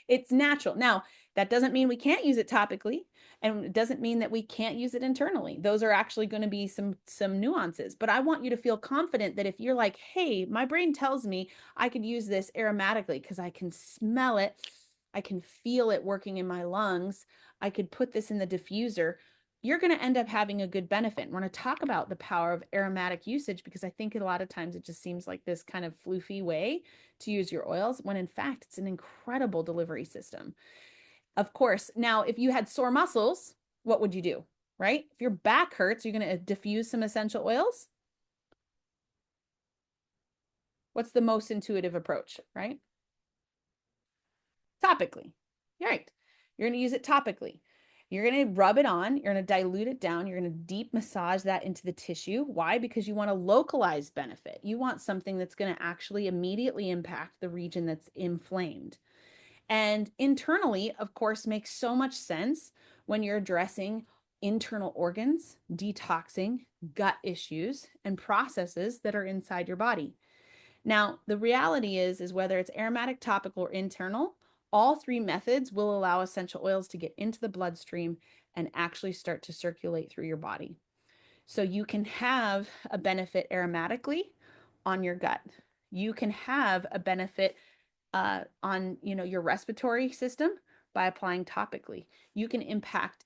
It's natural. Now, that doesn't mean we can't use it topically, and it doesn't mean that we can't use it internally. Those are actually going to be some nuances, but I want you to feel confident that if you're like, "Hey, my brain tells me I could use this aromatically because I can smell it, I can feel it working in my lungs, I could put this in the diffuser." You're going to end up having a good benefit. We're going to talk about the power of aromatic usage because I think a lot of times it just seems like this kind of floofy way to use your oils, when in fact it's an incredible delivery system. Of course, now if you had sore muscles, what would you do? Right? If your back hurts, you're going to diffuse some essential oils. What's the most intuitive approach, right? Topically. Right. You're going to use it topically. You're going to rub it on, you're going to dilute it down, you're going to deep massage that into the tissue. Why? Because you want a localized benefit. You want something that's going to actually immediately impact the region that's inflamed. And internally, of course, makes so much sense when you're addressing internal organs, detoxing, gut issues, and processes that are inside your body. Now, the reality is whether it's aromatic, topical, or internal, all three methods will allow essential oils to get into the bloodstream and actually start to circulate through your body. So you can have a benefit aromatically on your gut. You can have a benefit on your respiratory system by applying topically. You can impact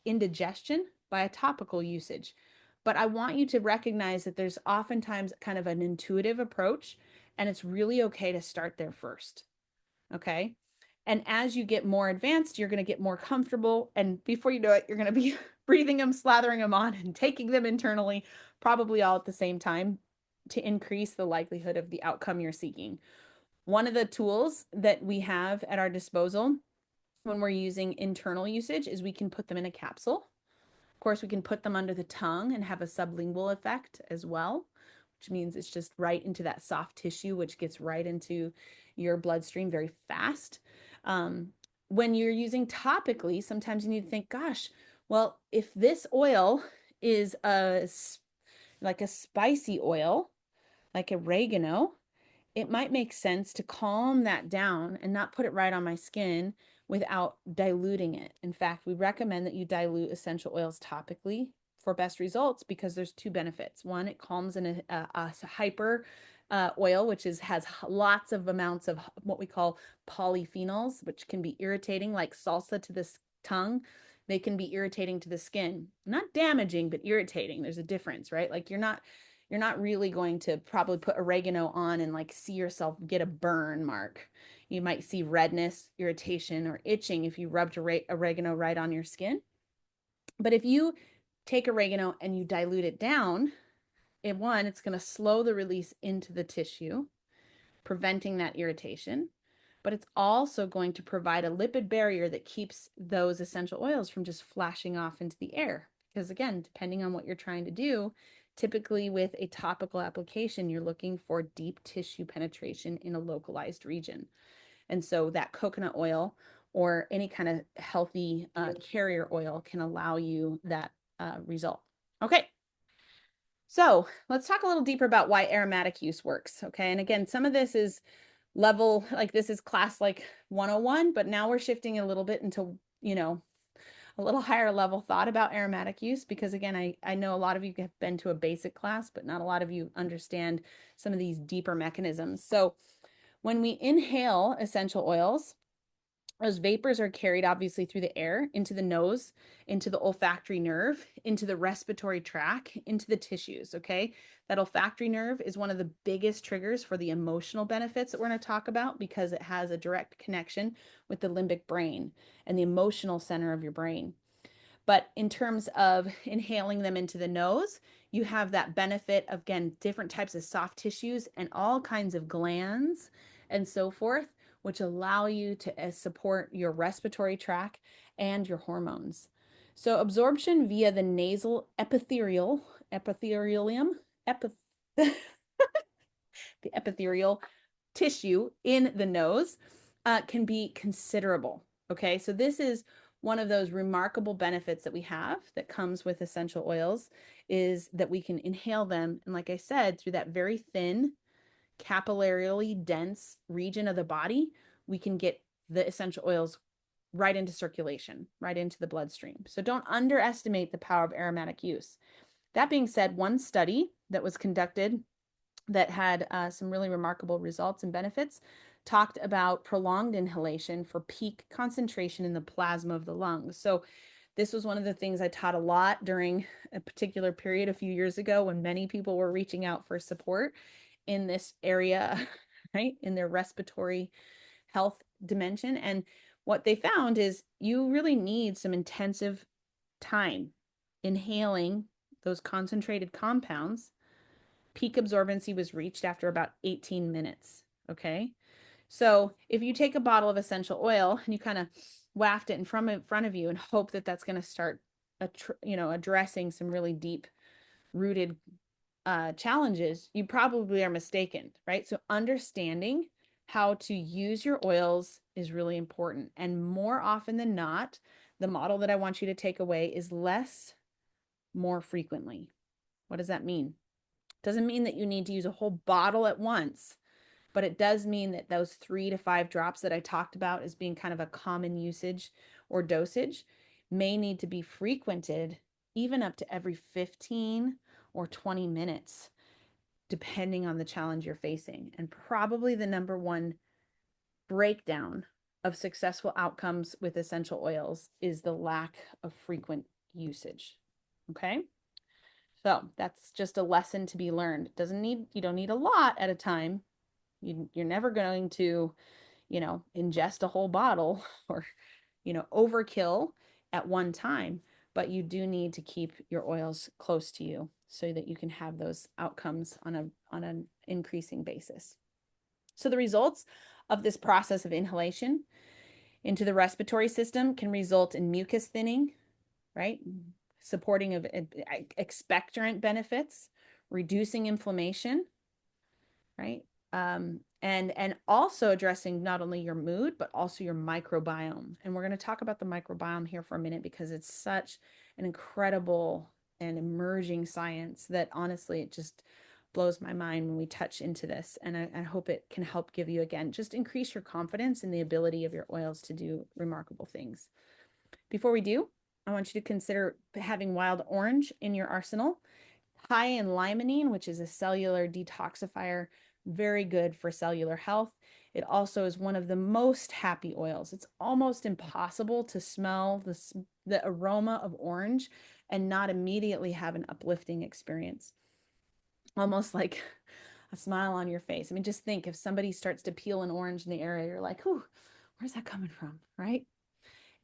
indigestion by a topical usage. But I want you to recognize that there's oftentimes kind of an intuitive approach, and it's really okay to start there first. Okay. And as you get more advanced, you're going to get more comfortable. And before you know it, you're going to be breathing them, slathering them on, and taking them internally, probably all at the same time to increase the likelihood of the outcome you're seeking. One of the tools that we have at our disposal when we're using internal usage is we can put them in a capsule. Of course, we can put them under the tongue and have a sublingual effect as well. which means it's just right into that soft tissue, which gets right into your bloodstream very fast. Um, when you're using topically, sometimes you need to think, gosh, well, if this oil is like a spicy oil, like oregano, it might make sense to calm that down and not put it right on my skin without diluting it. In fact, we recommend that you dilute essential oils topically for best results because there's two benefits. One, it calms in a hyper oil, which has lots of amounts of what we call polyphenols, which can be irritating, like salsa to the tongue. They can be irritating to the skin, not damaging, but irritating. There's a difference, right? Like you're not really going to probably put oregano on and like see yourself get a burn mark. You might see redness, irritation, or itching if you rubbed oregano right on your skin. But if you take oregano and you dilute it down, it's going to slow the release into the tissue, preventing that irritation. But it's also going to provide a lipid barrier that keeps those essential oils from just flashing off into the air. Because again, depending on what you're trying to do, typically with a topical application, you're looking for deep tissue penetration in a localized region. And so that coconut oil or any kind of healthy carrier oil can allow you that result. Okay, so let's talk a little deeper about why aromatic use works. Okay, and again, some of this is level, like this is class like 101, but now we're shifting a little bit into, a little higher level thought about aromatic use because again, I know a lot of you have been to a basic class, but not a lot of you understand some of these deeper mechanisms. So when we inhale essential oils, those vapors are carried obviously through the air into the nose, into the olfactory nerve, into the respiratory tract, into the tissues. Okay. That olfactory nerve is one of the biggest triggers for the emotional benefits that we're going to talk about because it has a direct connection with the limbic brain and the emotional center of your brain. But in terms of inhaling them into the nose, you have that benefit of, again, different types of soft tissues and all kinds of glands and so forth, which allow you to support your respiratory tract and your hormones. So absorption via the nasal epithelium, epith the epithelial tissue in the nose can be considerable. Okay, so this is one of those remarkable benefits that we have that comes with essential oils is that we can inhale them. And like I said, through that very thin, capillarily dense region of the body, we can get the essential oils right into circulation, right into the bloodstream. So don't underestimate the power of aromatic use. That being said, one study that was conducted that had some really remarkable results and benefits talked about prolonged inhalation for peak concentration in the plasma of the lungs. So this was one of the things I taught a lot during a particular period a few years ago when many people were reaching out for support in this area, right, in their respiratory health dimension. And what they found is you really need some intensive time inhaling those concentrated compounds. Peak absorbency was reached after about 18 minutes. Okay. So if you take a bottle of essential oil and you kind of waft it in front of you and hope that that's going to start, addressing some really deep rooted challenges, you probably are mistaken, right? So understanding how to use your oils is really important. And more often than not, the model that I want you to take away is less, more frequently. What does that mean? Doesn't mean that you need to use a whole bottle at once, but it does mean that those 3 to 5 drops that I talked about as being kind of a common usage or dosage may need to be frequented even up to every 15 or 20 minutes, depending on the challenge you're facing. And probably the number one breakdown of successful outcomes with essential oils is the lack of frequent usage. Okay. So that's just a lesson to be learned. You don't need a lot at a time. You're never going to, ingest a whole bottle or, overkill at one time, but you do need to keep your oils close to you so that you can have those outcomes on an increasing basis. So the results of this process of inhalation into the respiratory system can result in mucus thinning, right? Supporting of expectorant benefits, reducing inflammation, right? And also addressing not only your mood, but also your microbiome. And we're going to talk about the microbiome here for a minute because it's such an incredible and emerging science that honestly, it just blows my mind when we touch into this. And I hope it can help give you, again, just increase your confidence in the ability of your oils to do remarkable things. Before we do, I want you to consider having wild orange in your arsenal. High in limonene, which is a cellular detoxifier, very good for cellular health. It also is one of the most happy oils. It's almost impossible to smell the aroma of orange and not immediately have an uplifting experience. Almost like a smile on your face. I mean, just think if somebody starts to peel an orange in the area, you're like, "Whew, where's that coming from?" Right?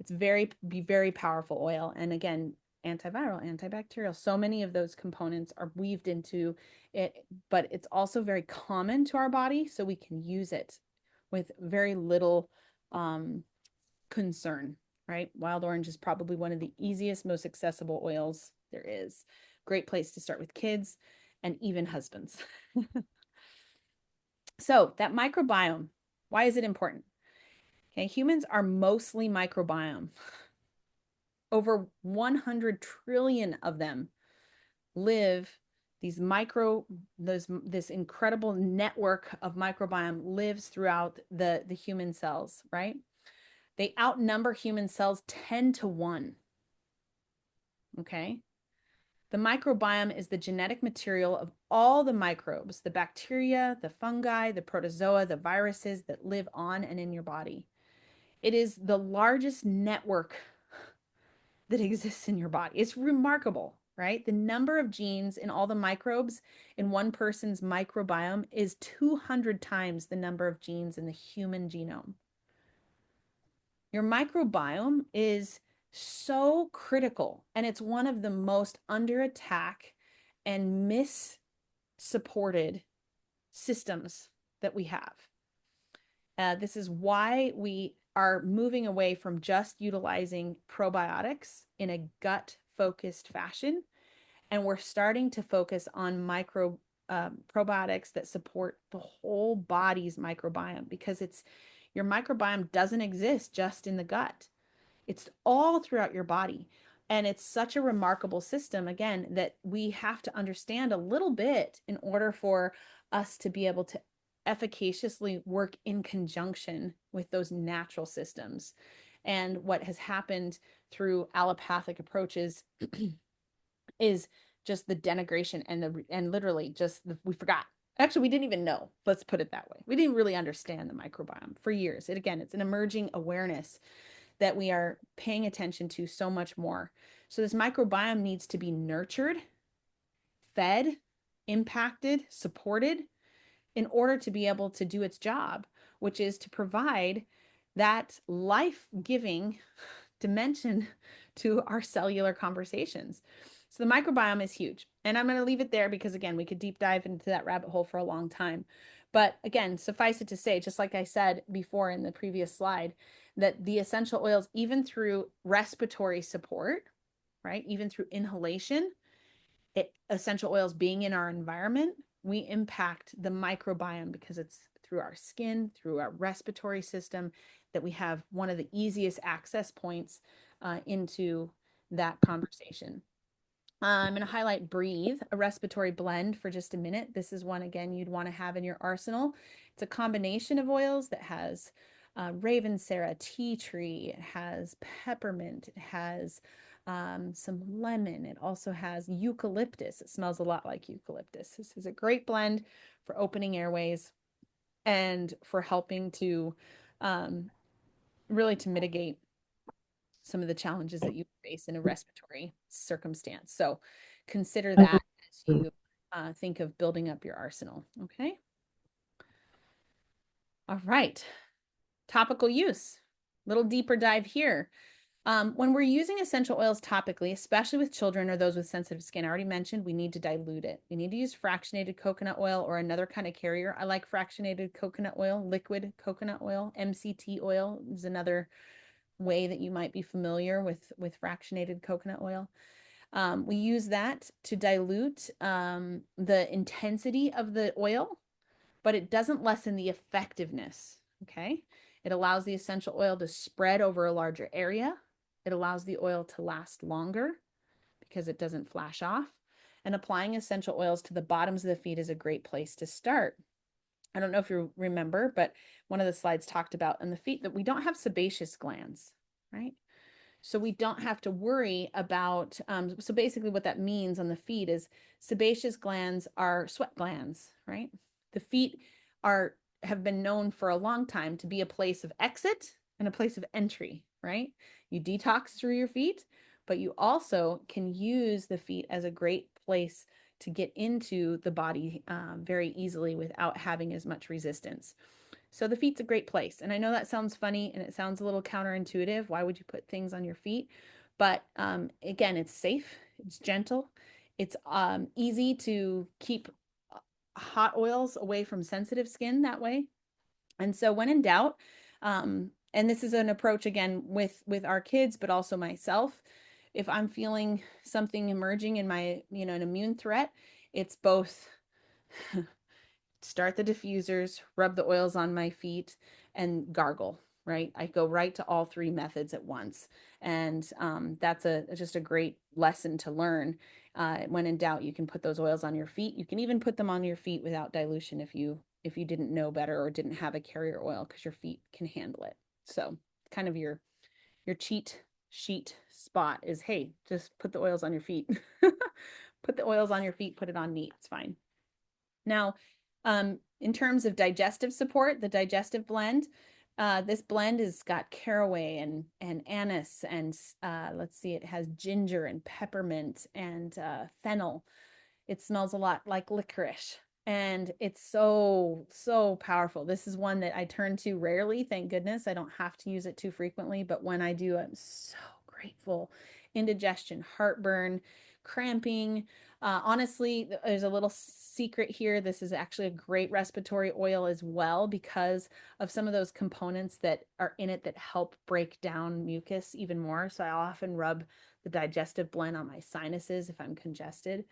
It's very powerful oil. And again, antiviral, antibacterial. So many of those components are weaved into it, but it's also very common to our body, so we can use it with very little concern, right? Wild orange is probably one of the easiest, most accessible oils there is. Great place to start with kids and even husbands. So that microbiome, why is it important? Okay, humans are mostly microbiome. Over 100 trillion of them live these micro this incredible network of microbiome lives throughout the human cells, right? They outnumber human cells 10 to 1. Okay? The microbiome is the genetic material of all the microbes, the bacteria, the fungi, the protozoa, the viruses that live on and in your body. It is the largest network that exists in your body. It's remarkable, right? The number of genes in all the microbes in one person's microbiome is 200 times the number of genes in the human genome. Your microbiome is so critical, and it's one of the most under attack and mis-supported systems that we have. This is why we are moving away from just utilizing probiotics in a gut focused fashion. And we're starting to focus on probiotics that support the whole body's microbiome, because your microbiome doesn't exist just in the gut. It's all throughout your body. And it's such a remarkable system, again, that we have to understand a little bit in order for us to be able to efficaciously work in conjunction with those natural systems. And what has happened through allopathic approaches is just the denigration and literally we forgot. Actually, we didn't even know. Let's put it that way. We didn't really understand the microbiome for years. It's an emerging awareness that we are paying attention to so much more. So this microbiome needs to be nurtured, fed, impacted, supported in order to be able to do its job, which is to provide that life-giving dimension to our cellular conversations. So the microbiome is huge. And I'm going to leave it there because, again, we could deep dive into that rabbit hole for a long time. But again, suffice it to say, just like I said before in the previous slide, that the essential oils, even through respiratory support, right, even through inhalation, essential oils being in our environment, we impact the microbiome because it's through our skin, through our respiratory system, that we have one of the easiest access points into that conversation. I'm going to highlight Breathe, a respiratory blend, for just a minute. This is one, again, you'd want to have in your arsenal. It's a combination of oils that has Ravensara, tea tree, it has peppermint, it has some lemon. It also has eucalyptus. It smells a lot like eucalyptus. This is a great blend for opening airways and for helping to really to mitigate some of the challenges that you face in a respiratory circumstance. So consider that as you think of building up your arsenal. Okay. All right. Topical use. Little deeper dive here. When we're using essential oils topically, especially with children or those with sensitive skin, I already mentioned we need to dilute it. We need to use fractionated coconut oil or another kind of carrier. I like fractionated coconut oil, liquid coconut oil. MCT oil is another way that you might be familiar with fractionated coconut oil. We use that to dilute the intensity of the oil, but it doesn't lessen the effectiveness. Okay. It allows the essential oil to spread over a larger area. It allows the oil to last longer because it doesn't flash off. And applying essential oils to the bottoms of the feet is a great place to start. I don't know if you remember, but one of the slides talked about in the feet that we don't have sebaceous glands, right? So we don't have to worry about, so basically what that means on the feet is sebaceous glands are sweat glands, right? The feet are, have been known for a long time to be a place of exit and a place of entry, right? You detox through your feet, but you also can use the feet as a great place to get into the body very easily without having as much resistance. So the feet's a great place. And I know that sounds funny and it sounds a little counterintuitive. Why would you put things on your feet? But again, it's safe, it's gentle, it's easy to keep hot oils away from sensitive skin that way. And so when in doubt, and this is an approach again with our kids, but also myself, if I'm feeling something emerging in my, an immune threat, it's both start the diffusers, rub the oils on my feet, and gargle. Right, I go right to all three methods at once, and that's just a great lesson to learn. When in doubt, you can put those oils on your feet. You can even put them on your feet without dilution if you didn't know better or didn't have a carrier oil because your feet can handle it. So, kind of your cheat sheet spot is, hey, just put the oils on your feet. Put the oils on your feet. Put it on neat. It's fine. Now, in terms of digestive support, the digestive blend, this blend has got caraway and anise and let's see, it has ginger and peppermint and fennel. It smells a lot like licorice. And it's so, so powerful. This is one that I turn to rarely, thank goodness. I don't have to use it too frequently, but when I do, I'm so grateful. Indigestion, heartburn, cramping. Honestly, there's a little secret here. This is actually a great respiratory oil as well because of some of those components that are in it that help break down mucus even more. So I often rub the digestive blend on my sinuses if I'm congested.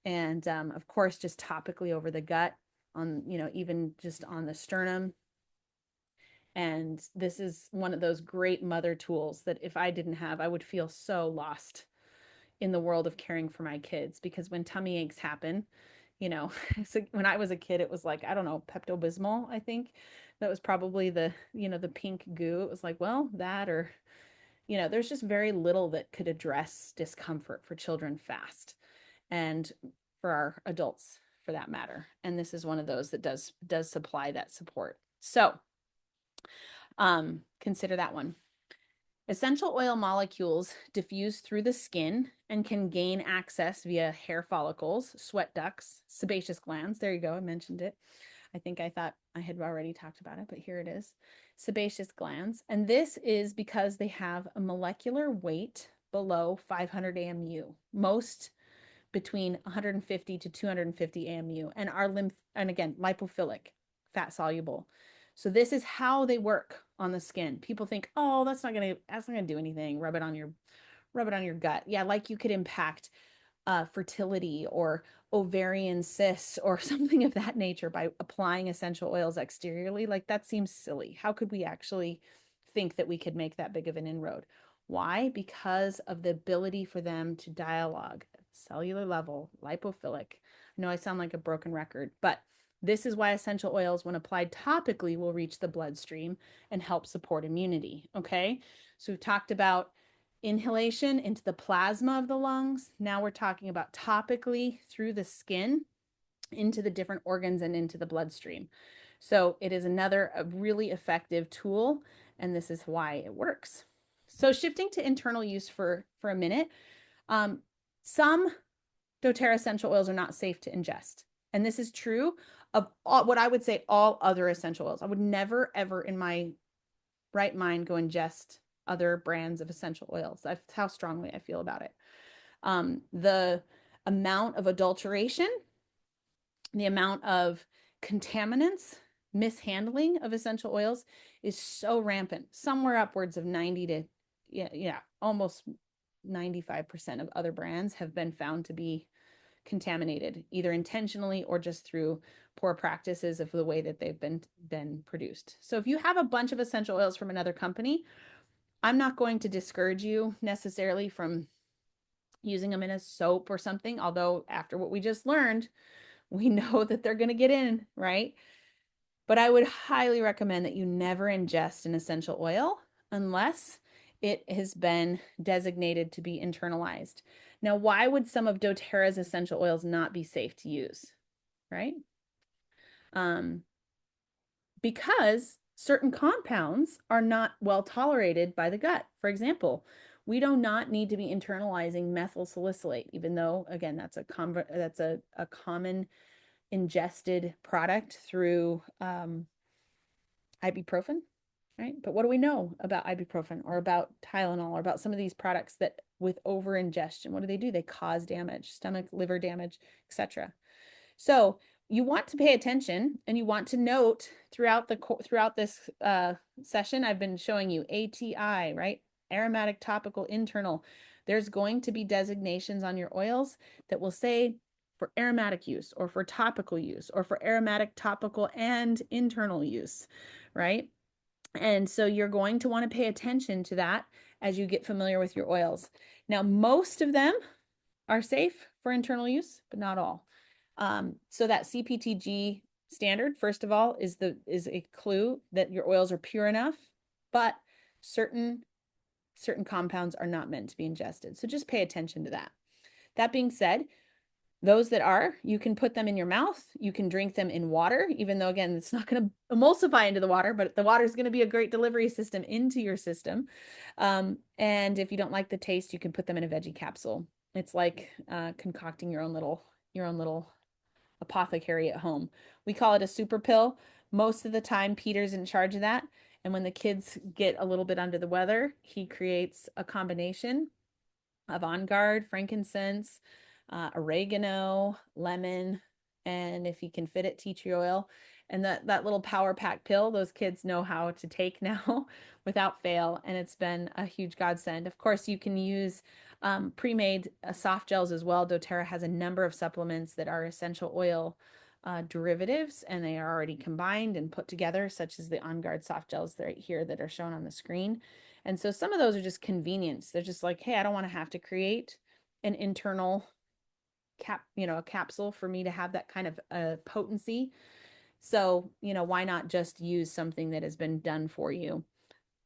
And of course, just topically over the gut, on, even just on the sternum. And this is one of those great mother tools that if I didn't have, I would feel so lost in the world of caring for my kids because when tummy aches happen, so when I was a kid, it was like, I don't know, Pepto-Bismol, I think. That was probably the pink goo. It was like, well, that or, there's just very little that could address discomfort for children fast and for our adults for that matter. And this is one of those that does supply that support. So consider that one. Essential oil molecules diffuse through the skin and can gain access via hair follicles, sweat ducts, sebaceous glands. There you go. I mentioned it. I thought I had already talked about it, but here it is. Sebaceous glands. And this is because they have a molecular weight below 500 AMU. Most between 150 to 250 AMU and are and again, lipophilic, fat soluble. So this is how they work on the skin. People think, "Oh, that's not going to do anything. Rub it on your gut." Yeah, like you could impact fertility or ovarian cysts or something of that nature by applying essential oils exteriorly. Like that seems silly. How could we actually think that we could make that big of an inroad? Why? Because of the ability for them to dialogue at cellular level, lipophilic. I know I sound like a broken record, but this is why essential oils, when applied topically, will reach the bloodstream and help support immunity. Okay. So we've talked about inhalation into the plasma of the lungs. Now we're talking about topically through the skin into the different organs and into the bloodstream. So it is another a really effective tool, and this is why it works. So shifting to internal use for a minute, some doTERRA essential oils are not safe to ingest, and this is true of what I would say all other essential oils. I would never ever in my right mind go ingest other brands of essential oils. That's how strongly I feel about it. The amount of adulteration, the amount of contaminants, mishandling of essential oils is so rampant, somewhere upwards of 90 to, yeah, almost 95% of other brands have been found to be contaminated, either intentionally or just through poor practices of the way that they've been produced. So if you have a bunch of essential oils from another company, I'm not going to discourage you necessarily from using them in a soap or something, although after what we just learned, we know that they're going to get in, right? But I would highly recommend that you never ingest an essential oil unless it has been designated to be internalized. Now, why would some of doTERRA's essential oils not be safe to use, right? Um, because certain compounds are not well tolerated by the gut. For example, we do not need to be internalizing methyl salicylate, even though, again, that's a common ingested product through ibuprofen, right? But what do we know about ibuprofen or about Tylenol or about some of these products that with over ingestion, what do? They cause damage, stomach, liver damage, etc. So you want to pay attention and you want to note throughout this session, I've been showing you ATI, right? Aromatic, topical, internal. There's going to be designations on your oils that will say for aromatic use or for topical use or for aromatic, topical, and internal use, right? And so you're going to want to pay attention to that as you get familiar with your oils. Now, most of them are safe for internal use, but not all. So that CPTG standard, first of all, is a clue that your oils are pure enough, but certain compounds are not meant to be ingested. So just pay attention to that. That being said, those that are, you can put them in your mouth. You can drink them in water, even though, again, it's not going to emulsify into the water, but the water is going to be a great delivery system into your system. And if you don't like the taste, you can put them in a veggie capsule. It's like concocting your own little apothecary at home. We call it a super pill. Most of the time, Peter's in charge of that. And when the kids get a little bit under the weather, he creates a combination of On Guard, frankincense, oregano, lemon, and if you can fit it, tea tree oil. And that little power pack pill, those kids know how to take now without fail. And it's been a huge godsend. Of course, you can use pre-made soft gels as well. doTERRA has a number of supplements that are essential oil derivatives, and they are already combined and put together, such as the On Guard soft gels right here that are shown on the screen. And so some of those are just convenience. They're just like, hey, I don't want to have to create an internal a capsule for me to have that kind of potency. So, why not just use something that has been done for you?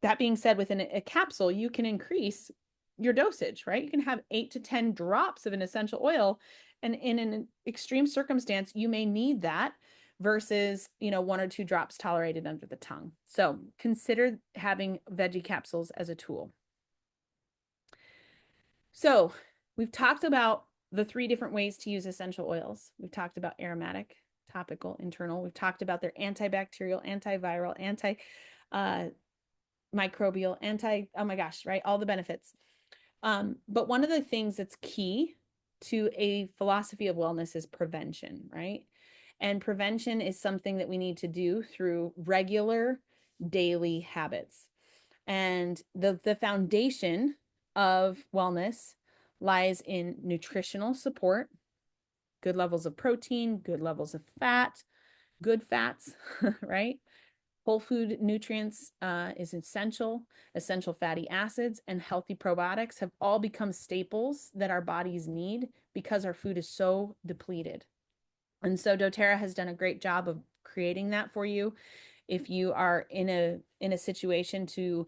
That being said, within a capsule, you can increase your dosage, right? You can have 8 to 10 drops of an essential oil. And in an extreme circumstance, you may need that versus, 1 or 2 drops tolerated under the tongue. So consider having veggie capsules as a tool. So we've talked about the 3 different ways to use essential oils. We've talked about aromatic, topical, internal. We've talked about their antibacterial, antiviral, anti microbial, oh my gosh, right? All the benefits. But one of the things that's key to a philosophy of wellness is prevention, right? And prevention is something that we need to do through regular daily habits. And the foundation of wellness lies in nutritional support, good levels of protein, good levels of fat, good fats, right? Whole food nutrients is essential. Essential fatty acids and healthy probiotics have all become staples that our bodies need because our food is so depleted. And so doTERRA has done a great job of creating that for you. If you are in a situation to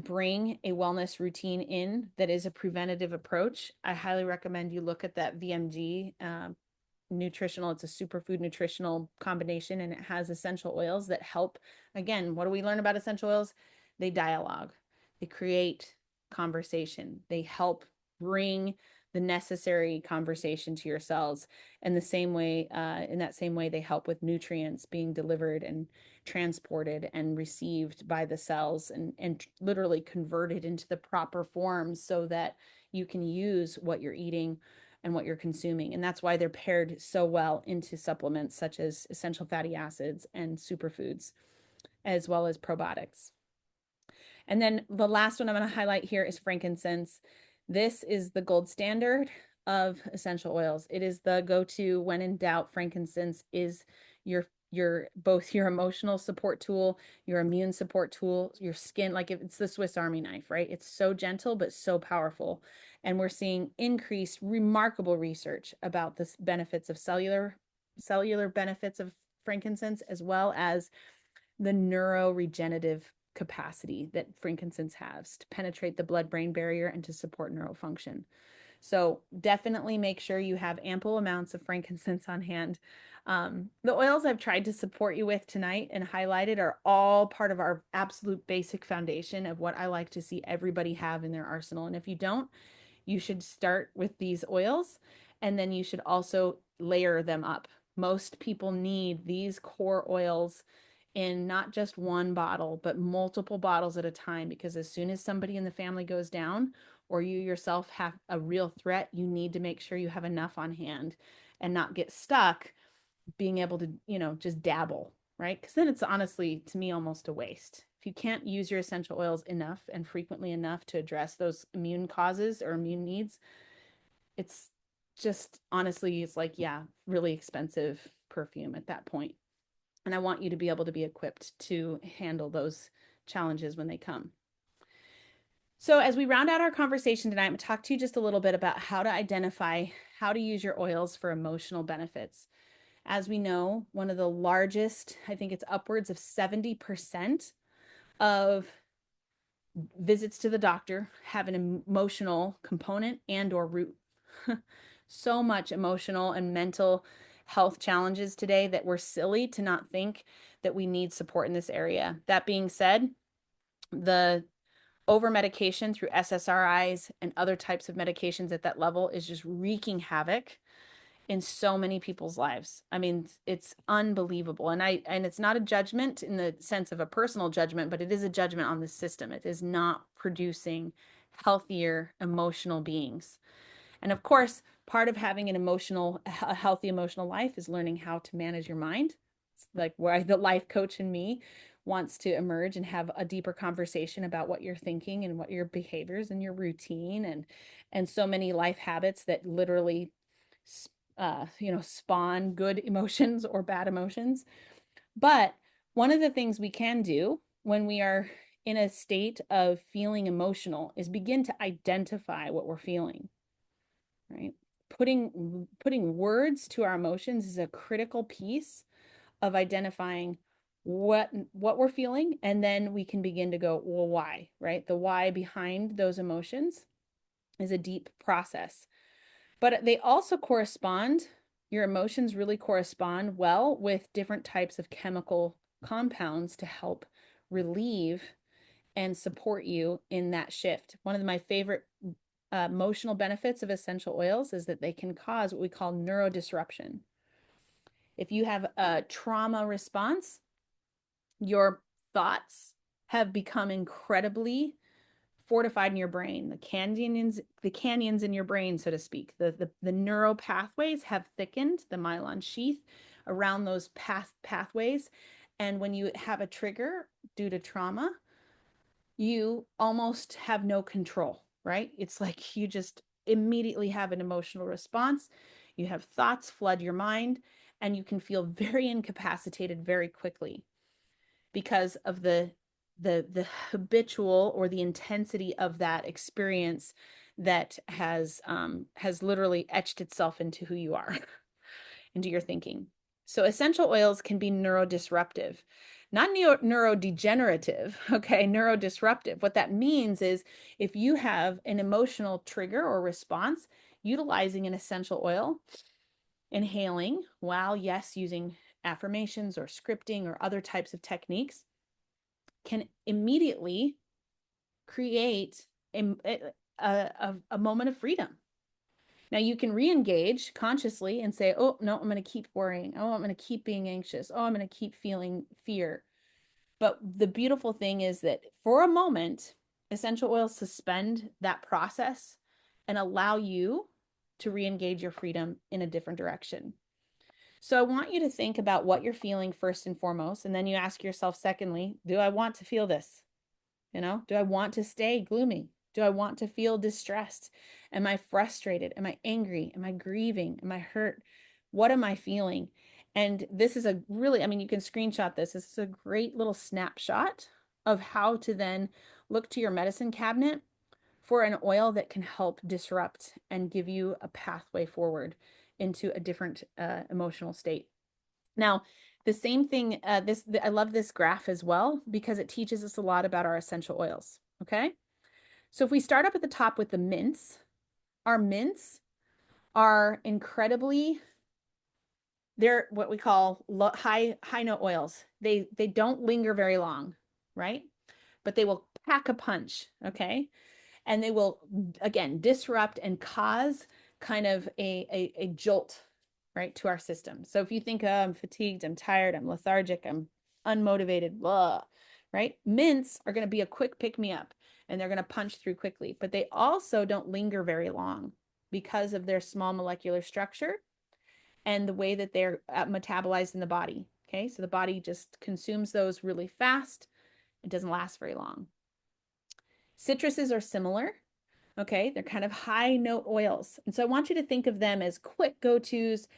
bring a wellness routine in that is a preventative approach, I highly recommend you look at that VMG nutritional. It's a superfood nutritional combination, and it has essential oils that help. Again, what do we learn about essential oils? They dialogue, they create conversation, they help bring the necessary conversation to your cells. And the same way, in that same way, they help with nutrients being delivered and transported and received by the cells and literally converted into the proper forms so that you can use what you're eating and what you're consuming. And that's why they're paired so well into supplements such as essential fatty acids and superfoods, as well as probiotics. And then the last one I'm going to highlight here is frankincense. This is the gold standard of essential oils. It is the go-to when in doubt. Frankincense is your both your emotional support tool, your immune support tool, your skin, like if it's the Swiss Army knife, right? It's so gentle but so powerful. And we're seeing increased remarkable research about the benefits of cellular benefits of frankincense, as well as the neuroregenerative capacity that frankincense has to penetrate the blood-brain barrier and to support neurofunction. So definitely make sure you have ample amounts of frankincense on hand. The oils I've tried to support you with tonight and highlighted are all part of our absolute basic foundation of what I like to see everybody have in their arsenal. And if you don't, you should start with these oils, and then you should also layer them up. Most people need these core oils in not just one bottle, but multiple bottles at a time, because as soon as somebody in the family goes down or you yourself have a real threat, you need to make sure you have enough on hand and not get stuck being able to, just dabble, right? Because then it's honestly, to me, almost a waste. If you can't use your essential oils enough and frequently enough to address those immune causes or immune needs, it's just honestly, it's like, yeah, really expensive perfume at that point. And I want you to be able to be equipped to handle those challenges when they come. So, as we round out our conversation tonight, I'm going to talk to you just a little bit about how to identify how to use your oils for emotional benefits. As we know, one of the largest, I think it's upwards of 70% of visits to the doctor have an emotional component and or root. So much emotional and mental health challenges today that we're silly to not think that we need support in this area. That being said, the over medication through SSRIs and other types of medications at that level is just wreaking havoc in so many people's lives. I mean, it's unbelievable. And it's not a judgment in the sense of a personal judgment, but it is a judgment on the system. It is not producing healthier emotional beings. And of course, part of having a healthy emotional life is learning how to manage your mind. It's like where the life coach in me wants to emerge and have a deeper conversation about what you're thinking and what your behaviors and your routine and so many life habits that literally spawn good emotions or bad emotions. But one of the things we can do when we are in a state of feeling emotional is begin to identify what we're feeling, right? Putting words to our emotions is a critical piece of identifying what we're feeling, and then we can begin to go, well, why, right? The why behind those emotions is a deep process. But they also correspond, your emotions really correspond well with different types of chemical compounds to help relieve and support you in that shift. One of my favorite emotional benefits of essential oils is that they can cause what we call neurodisruption. If you have a trauma response, your thoughts have become incredibly fortified in your brain. The canyons in your brain, so to speak. The neural pathways have thickened, the myelin sheath around those pathways. And when you have a trigger due to trauma, you almost have no control, right? It's like you just immediately have an emotional response. You have thoughts flood your mind, and you can feel very incapacitated very quickly because of the habitual or the intensity of that experience that has literally etched itself into who you are, into your thinking. So essential oils can be neurodisruptive, not neurodegenerative, okay, neurodisruptive. What that means is if you have an emotional trigger or response, utilizing an essential oil, inhaling while, yes, using affirmations or scripting or other types of techniques can immediately create a moment of freedom. Now you can re-engage consciously and say, oh, no, I'm going to keep worrying. Oh, I'm going to keep being anxious. Oh, I'm going to keep feeling fear. But the beautiful thing is that for a moment, essential oils suspend that process and allow you to re-engage your freedom in a different direction. So I want you to think about what you're feeling first and foremost, and then you ask yourself, secondly, do I want to feel this? Do I want to stay gloomy? Do I want to feel distressed? Am I frustrated? Am I angry? Am I grieving? Am I hurt? What am I feeling? And this is a really, I mean, you can screenshot this. This is a great little snapshot of how to then look to your medicine cabinet for an oil that can help disrupt and give you a pathway forward into a different emotional state. Now, the same thing, I love this graph as well because it teaches us a lot about our essential oils. Okay. So if we start up at the top with the mints, our mints are incredibly, they're what we call high note oils. They don't linger very long, right? But they will pack a punch, okay? And they will again disrupt and cause kind of a jolt, right, to our system. So if you think, oh, I'm fatigued, I'm tired, I'm lethargic, I'm unmotivated, blah, right? Mints are going to be a quick pick me up and they're going to punch through quickly, but they also don't linger very long because of their small molecular structure and the way that they're metabolized in the body. Okay, so the body just consumes those really fast. It doesn't last very long. Citruses are similar. Okay, they're kind of high note oils. And so I want you to think of them as quick go tos.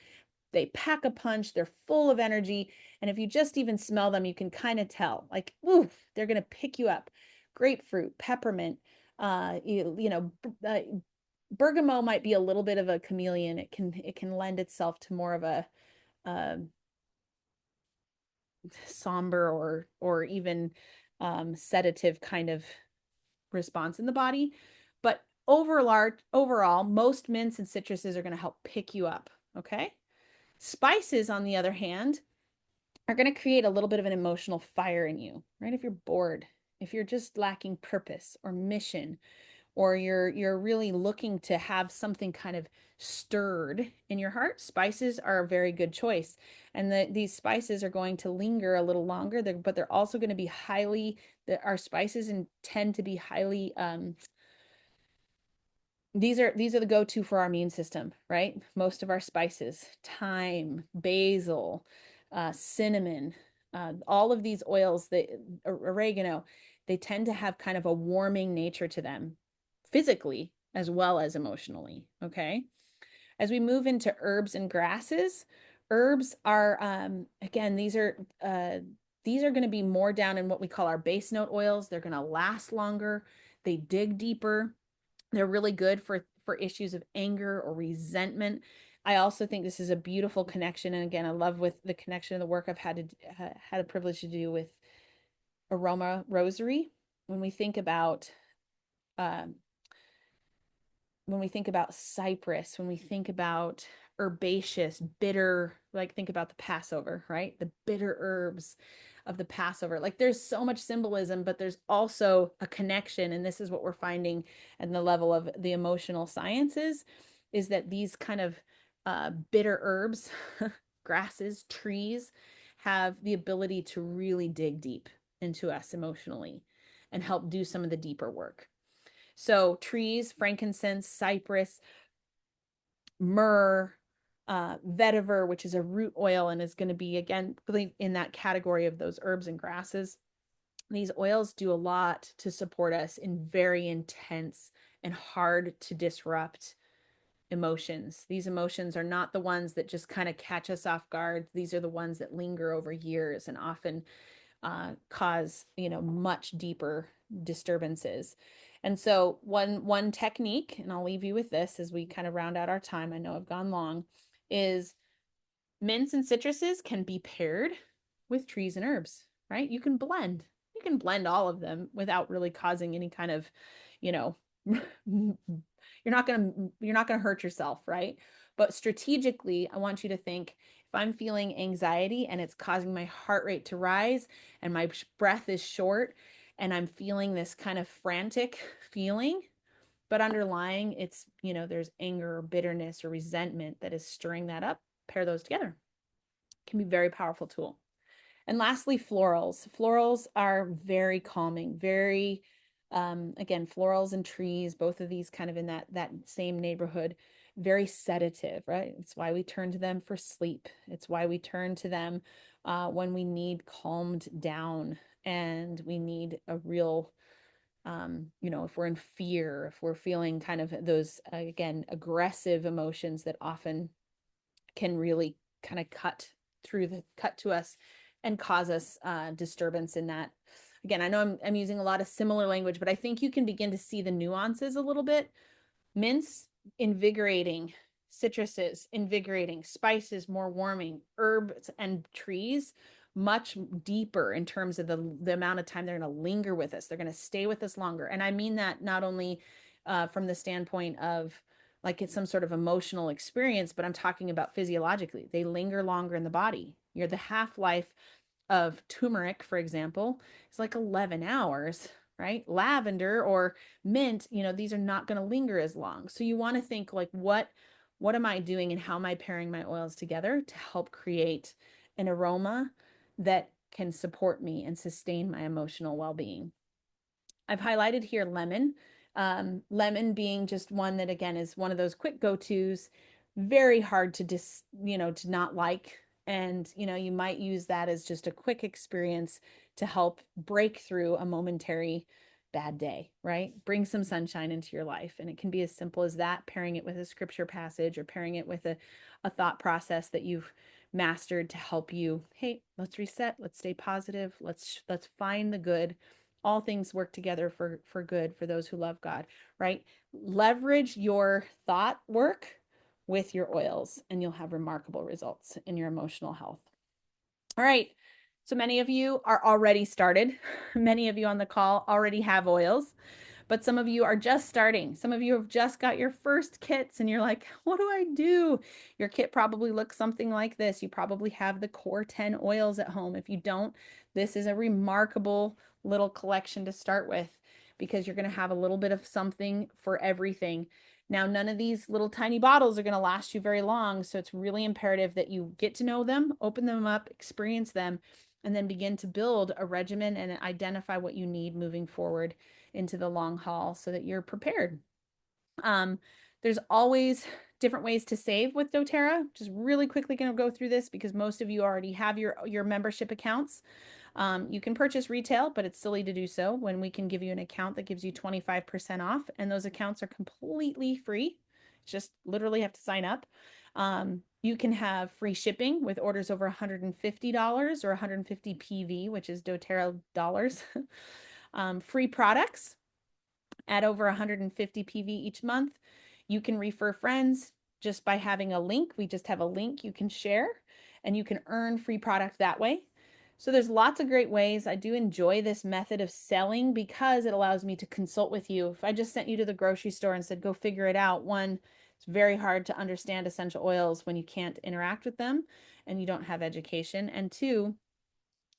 They pack a punch, they're full of energy. And if you just even smell them, you can kind of tell like, oof, they're going to pick you up. Grapefruit, peppermint, bergamot might be a little bit of a chameleon. It can lend itself to more of a uh, somber or even sedative kind of response in the body. But overall, most mints and citruses are going to help pick you up. Okay. Spices, on the other hand, are going to create a little bit of an emotional fire in you, right? If you're bored, if you're just lacking purpose or mission, or you're really looking to have something kind of stirred in your heart, spices are a very good choice. And these spices are going to linger a little longer, but they're also going to be our spices and tend to be highly these are the go-to for our immune system, right? Most of our spices, thyme, basil, cinnamon, all of these oils, oregano, they tend to have kind of a warming nature to them, physically as well as emotionally. Okay. As we move into herbs and grasses, herbs are again, these are going to be more down in what we call our base note oils. They're going to last longer. They dig deeper. They're really good for issues of anger or resentment. I also think this is a beautiful connection. And again, I love with the connection of the work I've had a privilege to do with aroma rosary. When we think about um, when we think about cypress, when we think about herbaceous, bitter, like think about the Passover, right? The bitter herbs of the Passover. Like there's so much symbolism, but there's also a connection. And this is what we're finding at the level of the emotional sciences is that these kind of bitter herbs, grasses, trees have the ability to really dig deep into us emotionally and help do some of the deeper work. So trees, frankincense, cypress, myrrh, vetiver, which is a root oil and is going to be again really in that category of those herbs and grasses. These oils do a lot to support us in very intense and hard to disrupt emotions. These emotions are not the ones that just kind of catch us off guard. These are the ones that linger over years and often cause much deeper disturbances. And so one technique, and I'll leave you with this as we kind of round out our time. I know I've gone long, is mints and citruses can be paired with trees and herbs, right? You can blend all of them without really causing any kind of, you know, you're not going to hurt yourself, right? But strategically, I want you to think if I'm feeling anxiety and it's causing my heart rate to rise and my breath is short and I'm feeling this kind of frantic feeling, but underlying there's anger or bitterness or resentment that is stirring that up, pair those together. It can be a very powerful tool. And lastly, florals. Florals are very calming, very, again, florals and trees, both of these kind of in that same neighborhood, very sedative, right? It's why we turn to them for sleep. It's why we turn to them when we need calmed down and we need a real If we're in fear, if we're feeling kind of those, again, aggressive emotions that often can really kind of cut to us and cause us disturbance in that. Again, I know I'm using a lot of similar language, but I think you can begin to see the nuances a little bit. Mints, invigorating. Citruses, invigorating. Spices, more warming. Herbs and trees, much deeper in terms of the amount of time they're going to linger with us. They're going to stay with us longer. And I mean that not only from the standpoint of like it's some sort of emotional experience, but I'm talking about physiologically. They linger longer in the body. You're the half life of turmeric, for example, is like 11 hours, right? Lavender or mint, these are not going to linger as long. So you want to think like what am I doing and how am I pairing my oils together to help create an aroma that can support me and sustain my emotional well-being. I've highlighted here lemon. Lemon being just one that again is one of those quick go-tos, very hard to to not like. And you might use that as just a quick experience to help break through a momentary bad day, right? Bring some sunshine into your life. And it can be as simple as that, pairing it with a scripture passage or pairing it with a thought process that you've mastered to help you, hey, let's reset, let's stay positive, let's find the good. All things work together for good for those who love God, right? Leverage your thought work with your oils and you'll have remarkable results in your emotional health. All right. So many of you are already started. Many of you on the call already have oils, but some of you are just starting. Some of you have just got your first kits and you're like, what do I do? Your kit probably looks something like this. You probably have the core 10 oils at home. If you don't, this is a remarkable little collection to start with because you're going to have a little bit of something for everything. Now, none of these little tiny bottles are going to last you very long, so it's really imperative that you get to know them, open them up, experience them, and then begin to build a regimen and identify what you need moving forward into the long haul so that you're prepared. Um, there's always different ways to save with doTERRA. Just really quickly going to go through this because most of you already have your membership accounts. You can purchase retail, but it's silly to do so when we can give you an account that gives you 25% off, and those accounts are completely free. Just literally have to sign up. You can have free shipping with orders over $150 or 150 PV, which is doTERRA dollars. Free products at over 150 PV each month. You can refer friends just by having a link. We just have a link you can share and you can earn free product that way. So there's lots of great ways. I do enjoy this method of selling because it allows me to consult with you. If I just sent you to the grocery store and said, go figure it out, one, it's very hard to understand essential oils when you can't interact with them and you don't have education. And two,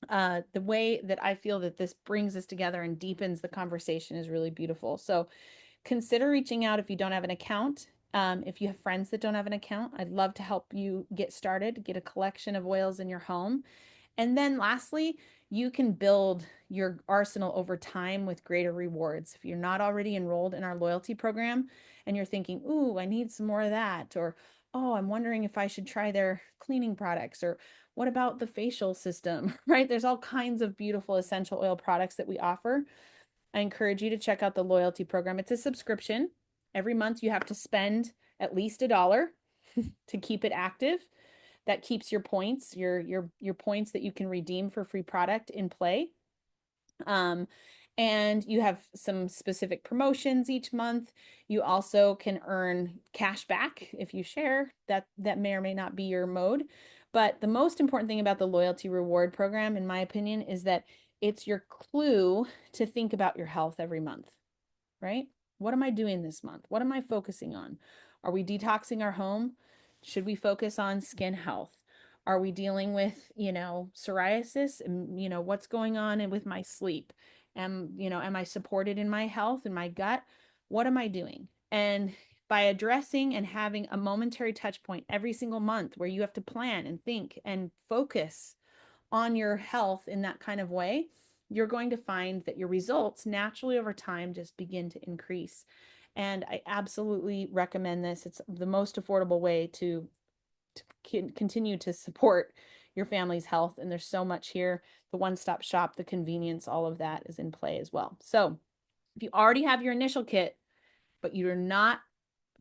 the way that I feel that this brings us together and deepens the conversation is really beautiful. So consider reaching out if you don't have an account. If you have friends that don't have an account, I'd love to help you get started, get a collection of oils in your home. And then lastly, you can build your arsenal over time with greater rewards. If you're not already enrolled in our loyalty program and you're thinking, ooh, I need some more of that, or oh, I'm wondering if I should try their cleaning products, or what about the facial system, right? There's all kinds of beautiful essential oil products that we offer. I encourage you to check out the loyalty program. It's a subscription. Every month you have to spend at least $1 to keep it active. That keeps your points, your points that you can redeem for free product in play. Um, and you have some specific promotions each month. You also can earn cash back if you share. That may or may not be your mode. But the most important thing about the loyalty reward program, in my opinion, is that it's your clue to think about your health every month, right? What am I doing this month? What am I focusing on? Are we detoxing our home? Should we focus on skin health? Are we dealing with, psoriasis? And, what's going on with my sleep? Am I supported in my health and my gut? What am I doing? And by addressing and having a momentary touch point every single month where you have to plan and think and focus on your health in that kind of way, you're going to find that your results naturally over time just begin to increase. And I absolutely recommend this. It's the most affordable way to continue to support your family's health. And there's so much here. The one-stop shop, the convenience, all of that is in play as well. So If you already have your initial kit, but you're not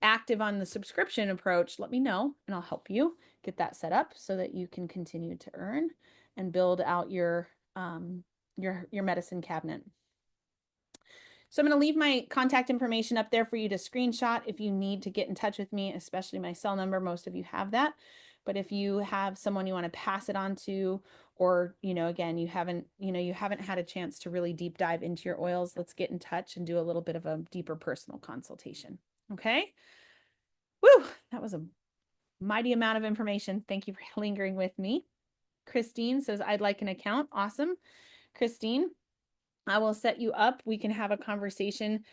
active on the subscription approach, let me know and I'll help you get that set up so that you can continue to earn and build out your medicine cabinet. So I'm going to leave my contact information up there for you to screenshot if you need to get in touch with me, especially my cell number. Most of you have that. But if you have someone you want to pass it on to, or, again, you haven't had a chance to really deep dive into your oils, let's get in touch and do a little bit of a deeper personal consultation. Okay. Woo, that was a mighty amount of information. Thank you for lingering with me. Christine says, I'd like an account. Awesome. Christine, I will set you up. We can have a conversation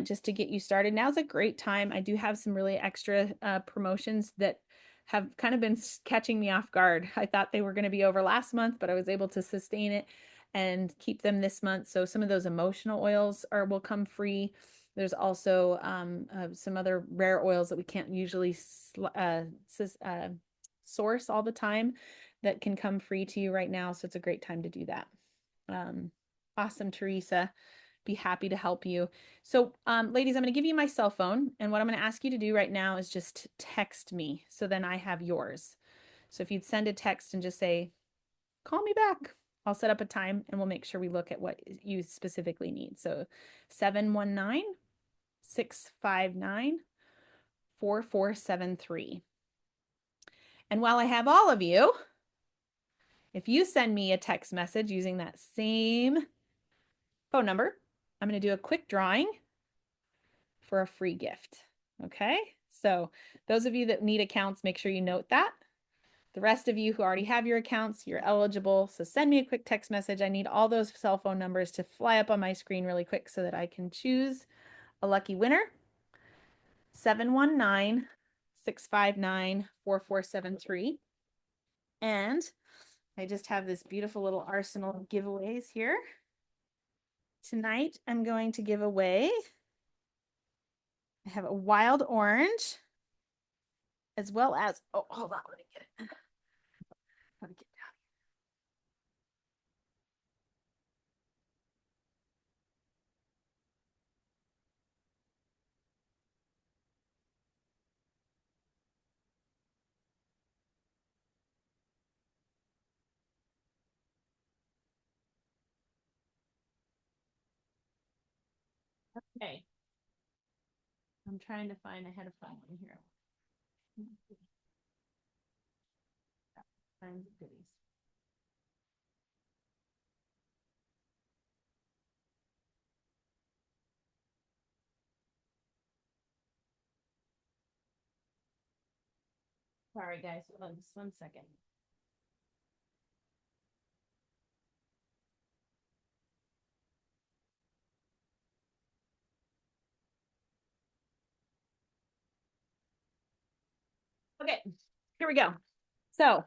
just to get you started. Now's a great time. I do have some really extra promotions that have kind of been catching me off guard. I thought they were going to be over last month, but I was able to sustain it and keep them this month. So some of those emotional oils will come free. There's also some other rare oils that we can't usually source all the time that can come free to you right now. So it's a great time to do that. Awesome, Teresa. Be happy to help you. So, ladies, I'm going to give you my cell phone. And what I'm going to ask you to do right now is just text me. So then I have yours. So if you'd send a text and just say, call me back, I'll set up a time and we'll make sure we look at what you specifically need. So 719-659-4473. And while I have all of you, if you send me a text message using that same phone number, I'm going to do a quick drawing for a free gift. Okay. So those of you that need accounts, make sure you note that. The rest of you who already have your accounts, you're eligible. So send me a quick text message. I need all those cell phone numbers to fly up on my screen really quick so that I can choose a lucky winner. 719-659-4473. And I just have this beautiful little arsenal of giveaways here. Tonight, I'm going to give away, I have a wild orange, as well as, oh, hold on, let me get it. Let me get down. Okay. I'm trying to find, I had to find one here. Find the goodies. Sorry, guys, hold on just 1 second. Okay, here we go. So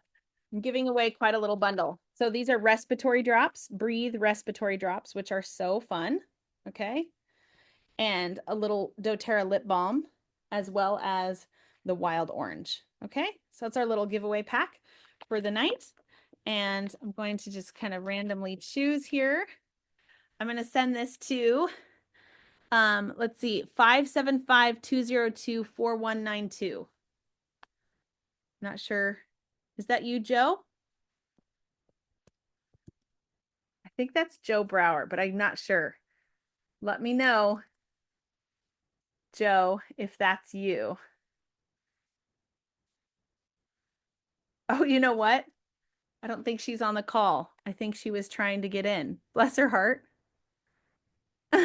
I'm giving away quite a little bundle. So these are respiratory drops, breathe respiratory drops, which are so fun. Okay. And a little doTERRA lip balm, as well as the wild orange. Okay. So it's our little giveaway pack for the night. And I'm going to just kind of randomly choose here. I'm going to send this to, let's see, 575-202-4192. Not sure. Is that you, Joe? I think that's Joe Brower, but I'm not sure. Let me know, Joe, if that's you. Oh, you know what? I don't think she's on the call. I think she was trying to get in. Bless her heart. All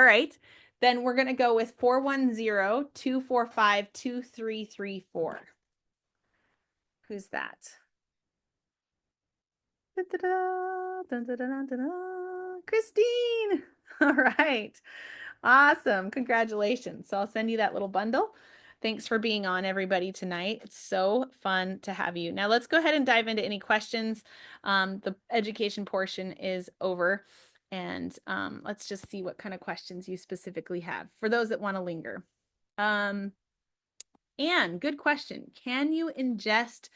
right. Then we're going to go with 410-245-2334. Who's that? Christine. All right. Awesome. Congratulations. So I'll send you that little bundle. Thanks for being on, everybody, tonight. It's so fun to have you. Now let's go ahead and dive into any questions. The education portion is over. And let's just see what kind of questions you specifically have for those that want to linger. Anne, good question. Can you ingest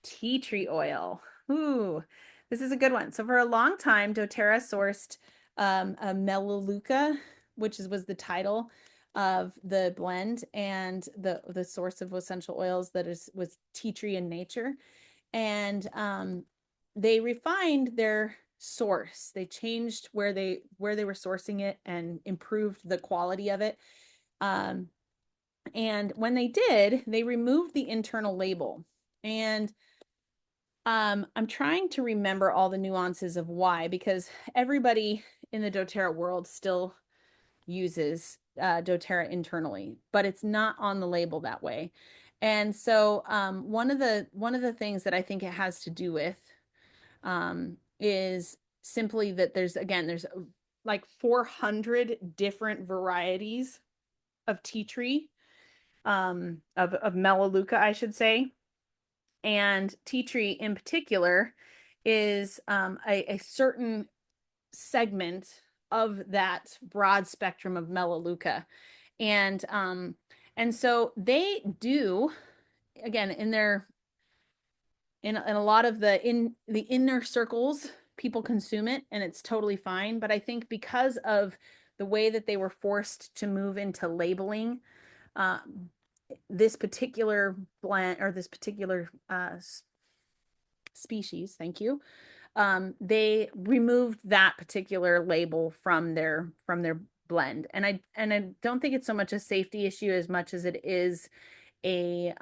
tea tree oil? Ooh, this is a good one. So for a long time, doTERRA sourced a Melaleuca, was the title of the blend, and the source of essential oils that is was tea tree in nature. And they refined their source. They changed where they were sourcing it and improved the quality of it. Um, and when they did, they removed the internal label. And I'm trying to remember all the nuances of why, because everybody in the doTERRA world still uses doTERRA internally, but it's not on the label that way. And so one of the things that I think it has to do with is simply that there's like 400 different varieties of tea tree, of Melaleuca, I should say. And tea tree in particular is a certain segment of that broad spectrum of Melaleuca. And and so they do, again, in a lot of the inner circles, people consume it and it's totally fine. But I think because of the way that they were forced to move into labeling uh, this particular blend, or this particular species, thank you, they removed that particular label from their blend. And I don't think it's so much a safety issue as much as it is a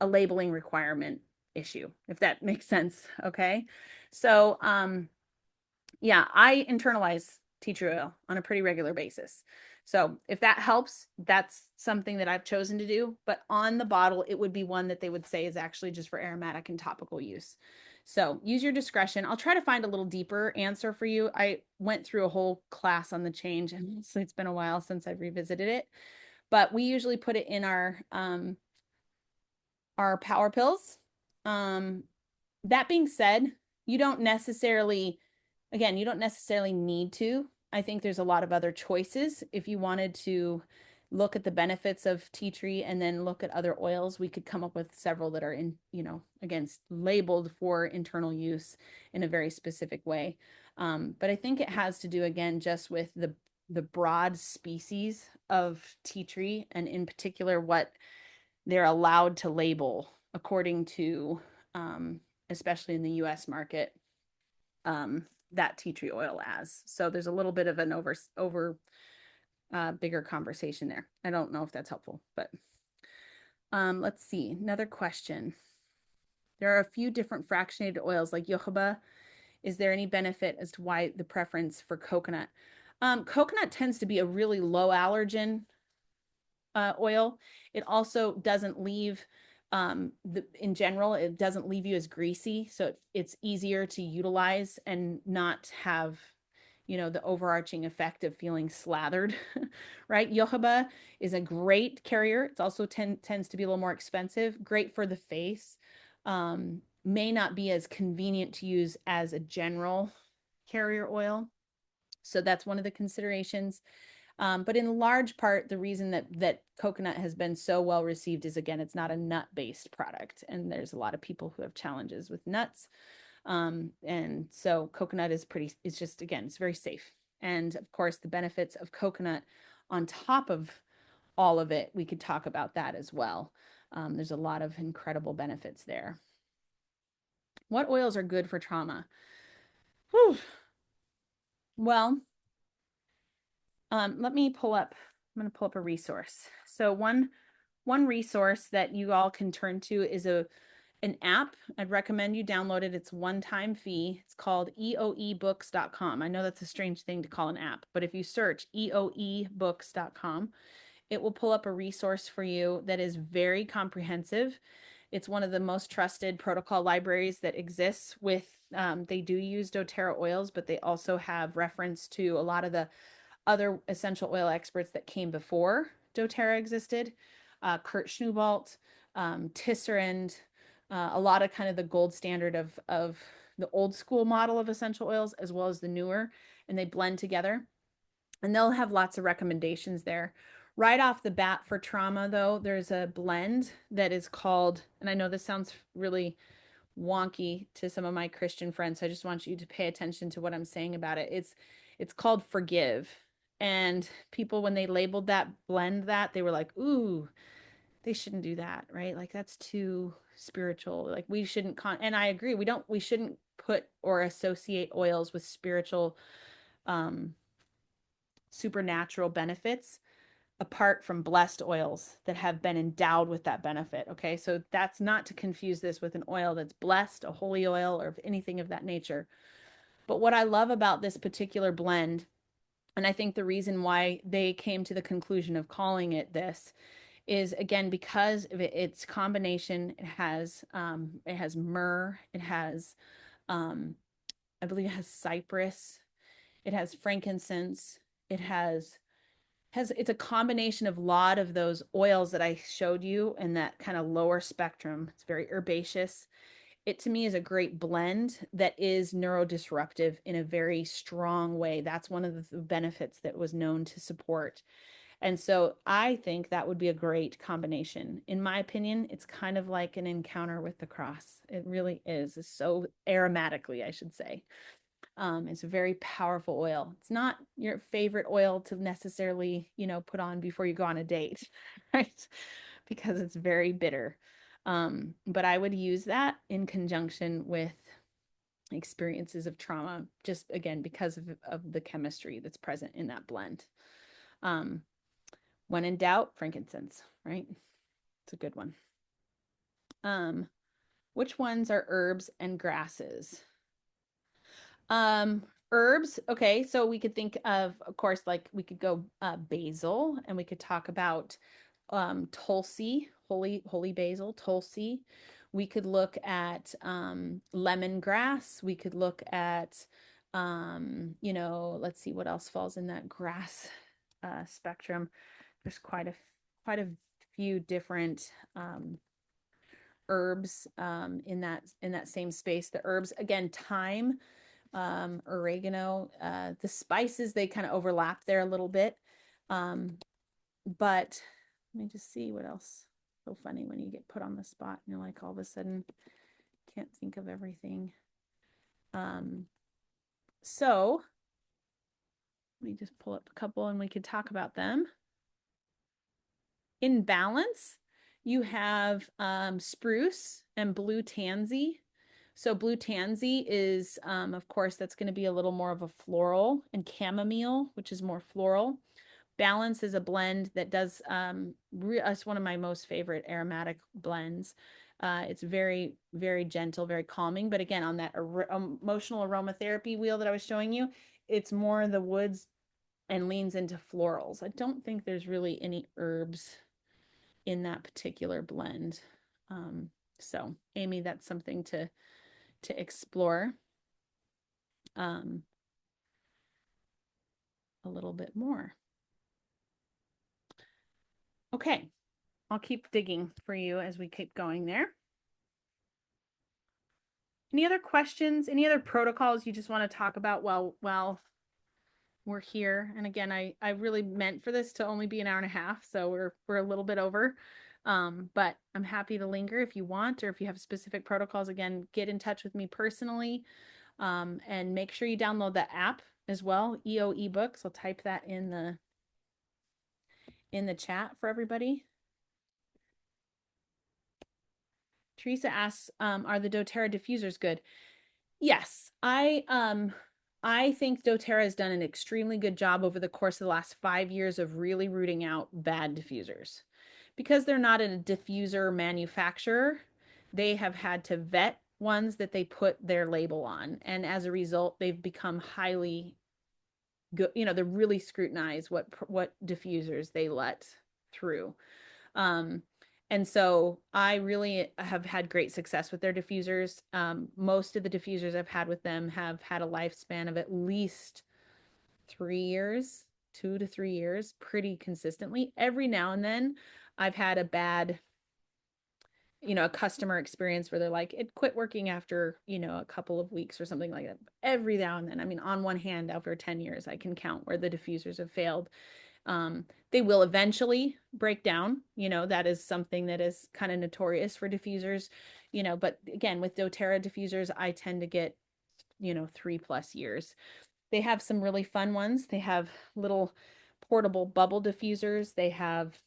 a labeling requirement issue, if that makes sense. Okay. So yeah, I internalize tea tree oil on a pretty regular basis. So if that helps, that's something that I've chosen to do. But on the bottle, it would be one that they would say is actually just for aromatic and topical use. So use your discretion. I'll try to find a little deeper answer for you. I went through a whole class on the change, and honestly, it's been a while since I've revisited it. But we usually put it in our power pills. Um, that being said, you don't necessarily, again, you don't necessarily need to. I think there's a lot of other choices. If you wanted to look at the benefits of tea tree and then look at other oils, we could come up with several that are again, labeled for internal use in a very specific way. But I think it has to do, again, just with the broad species of tea tree, and in particular what they're allowed to label according to, especially in the US market, that tea tree oil as. So there's a little bit of an over bigger conversation there. I don't know if that's helpful, but let's see. Another question. There are a few different fractionated oils like jojoba. Is there any benefit as to why the preference for coconut? Coconut tends to be a really low allergen oil. It also doesn't leave, in general, it doesn't leave you as greasy. So it's easier to utilize and not have, the overarching effect of feeling slathered, right? Jojoba is a great carrier. It's also tends to be a little more expensive, great for the face. May not be as convenient to use as a general carrier oil. So that's one of the considerations. But in large part, the reason that coconut has been so well received is, again, it's not a nut-based product, and there's a lot of people who have challenges with nuts. And so coconut is just, again, it's very safe. And of course, the benefits of coconut on top of all of it, we could talk about that as well. There's a lot of incredible benefits there. What oils are good for trauma? Whew. Well, let me pull up. I'm going to pull up a resource. So one resource that you all can turn to is an app. I'd recommend you download it. It's one-time fee. It's called eoebooks.com. I know that's a strange thing to call an app, but if you search eoebooks.com, it will pull up a resource for you that is very comprehensive. It's one of the most trusted protocol libraries that exists with, they do use doTERRA oils, but they also have reference to a lot of the other essential oil experts that came before doTERRA existed, Kurt Schneubalt, Tisserand, a lot of kind of the gold standard of the old school model of essential oils, as well as the newer, and they blend together. And they'll have lots of recommendations there. Right off the bat for trauma, though, there's a blend that is called, and I know this sounds really wonky to some of my Christian friends, so I just want you to pay attention to what I'm saying about it. It's called Forgive. And people, when they labeled that blend that, they were like, ooh, they shouldn't do that, right? Like that's too spiritual. Like we shouldn't and I agree, we shouldn't put or associate oils with spiritual um supernatural benefits apart from blessed oils that have been endowed with that benefit. Okay. So that's not to confuse this with an oil that's blessed, a holy oil, or anything of that nature. But what I love about this particular blend, and I think the reason why they came to the conclusion of calling it this, is again because of its combination. It has myrrh, it has um, I believe it has cypress, it has frankincense, it has it's a combination of a lot of those oils that I showed you in that kind of lower spectrum. It's very herbaceous. It to me is a great blend that is neurodisruptive in a very strong way. That's one of the benefits that was known to support. And so I think that would be a great combination. In my opinion, it's kind of like an encounter with the cross. It really is. It's so aromatically, I should say. It's a very powerful oil. It's not your favorite oil to necessarily, put on before you go on a date, right? Because it's very bitter. But I would use that in conjunction with experiences of trauma, just again, because of the chemistry that's present in that blend. Um, when in doubt, frankincense, right? It's a good one. Um, which ones are herbs and grasses? Herbs. Okay, so we could think of course, like we could go basil, and we could talk about tulsi, holy basil, tulsi. We could look at lemongrass. We could look at let's see what else falls in that grass spectrum. There's quite a few different herbs in that same space. The herbs again, thyme, oregano, the spices, they kind of overlap there a little bit. But let me just see what else. So funny when you get put on the spot and you're like all of a sudden can't think of everything. Um, so let me just pull up a couple and we could talk about them. In balance, you have spruce and blue tansy. So blue tansy is, of course, that's going to be a little more of a floral, and chamomile, which is more floral. Balance is a blend that does, it's one of my most favorite aromatic blends. It's very, very gentle, very calming. But again, on that emotional aromatherapy wheel that I was showing you, it's more the woods and leans into florals. I don't think there's really any herbs in that particular blend. Um, so Amy, that's something to explore um, a little bit more. Okay, I'll keep digging for you as we keep going there. Any other questions? Any other protocols you just want to talk about while we're here? And again, I really meant for this to only be an hour and a half, so we're a little bit over. But I'm happy to linger if you want, or if you have specific protocols. Again, get in touch with me personally, and make sure you download the app as well, EO eBooks. I'll type that in the chat for everybody. Teresa asks, are the doTERRA diffusers good? Yes, I think doTERRA has done an extremely good job over the course of the last 5 years of really rooting out bad diffusers. Because they're not a diffuser manufacturer, they have had to vet ones that they put their label on. And as a result, they've become highly good. They really scrutinize what diffusers they let through. Um, and so I really have had great success with their diffusers. Most of the diffusers I've had with them have had a lifespan of at least 3 years, 2 to 3 years, pretty consistently. Every now and then I've had a bad, a customer experience where they're like, it quit working after, a couple of weeks or something like that. Every now and then, I mean, on one hand, over 10 years, I can count where the diffusers have failed. They will eventually break down. That is something that is kind of notorious for diffusers, but again, with doTERRA diffusers, I tend to get, 3+ years. They have some really fun ones. They have little portable bubble diffusers. They have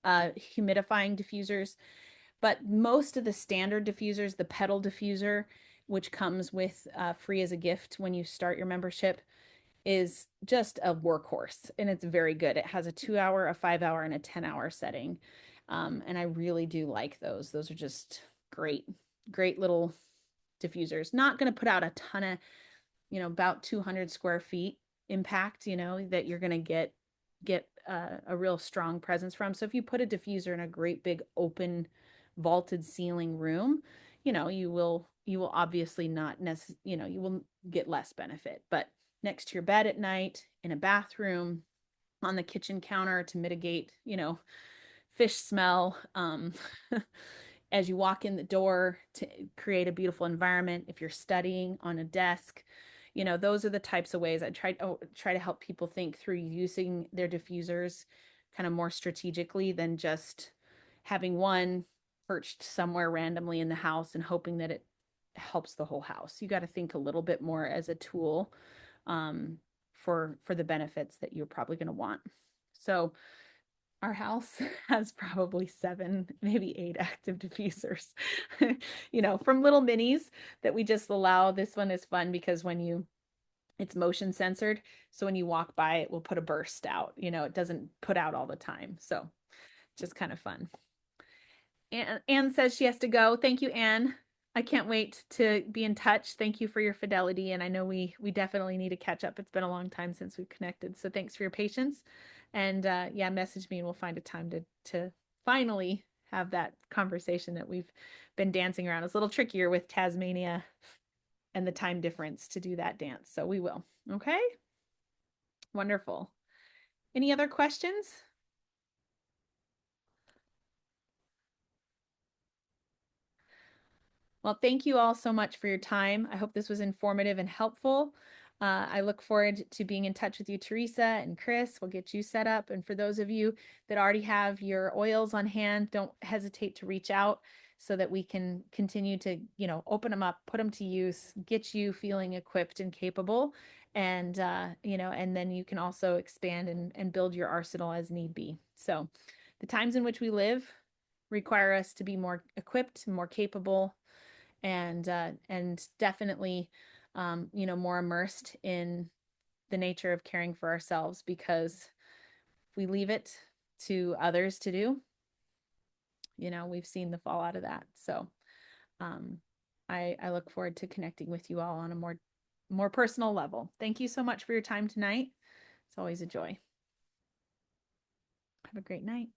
humidifying diffusers, but most of the standard diffusers, the pedal diffuser, which comes with free as a gift when you start your membership, is just a workhorse and it's very good. It has a 2 hour, a 5 hour, and a 10 hour setting. And I really do like those. Those are just great, great little diffusers. Not going to put out a ton of, about 200 square feet impact, that you're going to get a real strong presence from. So if you put a diffuser in a great big open vaulted ceiling room, you will obviously not necessarily, you will get less benefit. But next to your bed at night, in a bathroom, on the kitchen counter to mitigate, fish smell, as you walk in the door to create a beautiful environment. If you're studying on a desk, those are the types of ways I try to help people think through using their diffusers kind of more strategically than just having one perched somewhere randomly in the house and hoping that it helps the whole house. You got to think a little bit more as a tool, um, for the benefits that you're probably going to want. So our house has probably seven, maybe eight active diffusers, from little minis that we just allow. This one is fun because it's motion censored. So when you walk by, it will put a burst out. It doesn't put out all the time. So just kind of fun. Anne says she has to go. Thank you, Anne. I can't wait to be in touch. Thank you for your fidelity. And I know we definitely need to catch up. It's been a long time since we've connected. So thanks for your patience. And yeah, message me and we'll find a time to finally have that conversation that we've been dancing around. It's a little trickier with Tasmania and the time difference to do that dance. So we will. Okay. Wonderful. Any other questions? Well, thank you all so much for your time. I hope this was informative and helpful. I look forward to being in touch with you, Teresa and Chris. We'll get you set up. And for those of you that already have your oils on hand, don't hesitate to reach out so that we can continue to, open them up, put them to use, get you feeling equipped and capable. And, and then you can also expand and build your arsenal as need be. So the times in which we live require us to be more equipped, more capable, and definitely more immersed in the nature of caring for ourselves, because if we leave it to others to do, we've seen the fallout of that. So um I look forward to connecting with you all on a more personal level. Thank you so much for your time tonight. It's always a joy. Have a great night.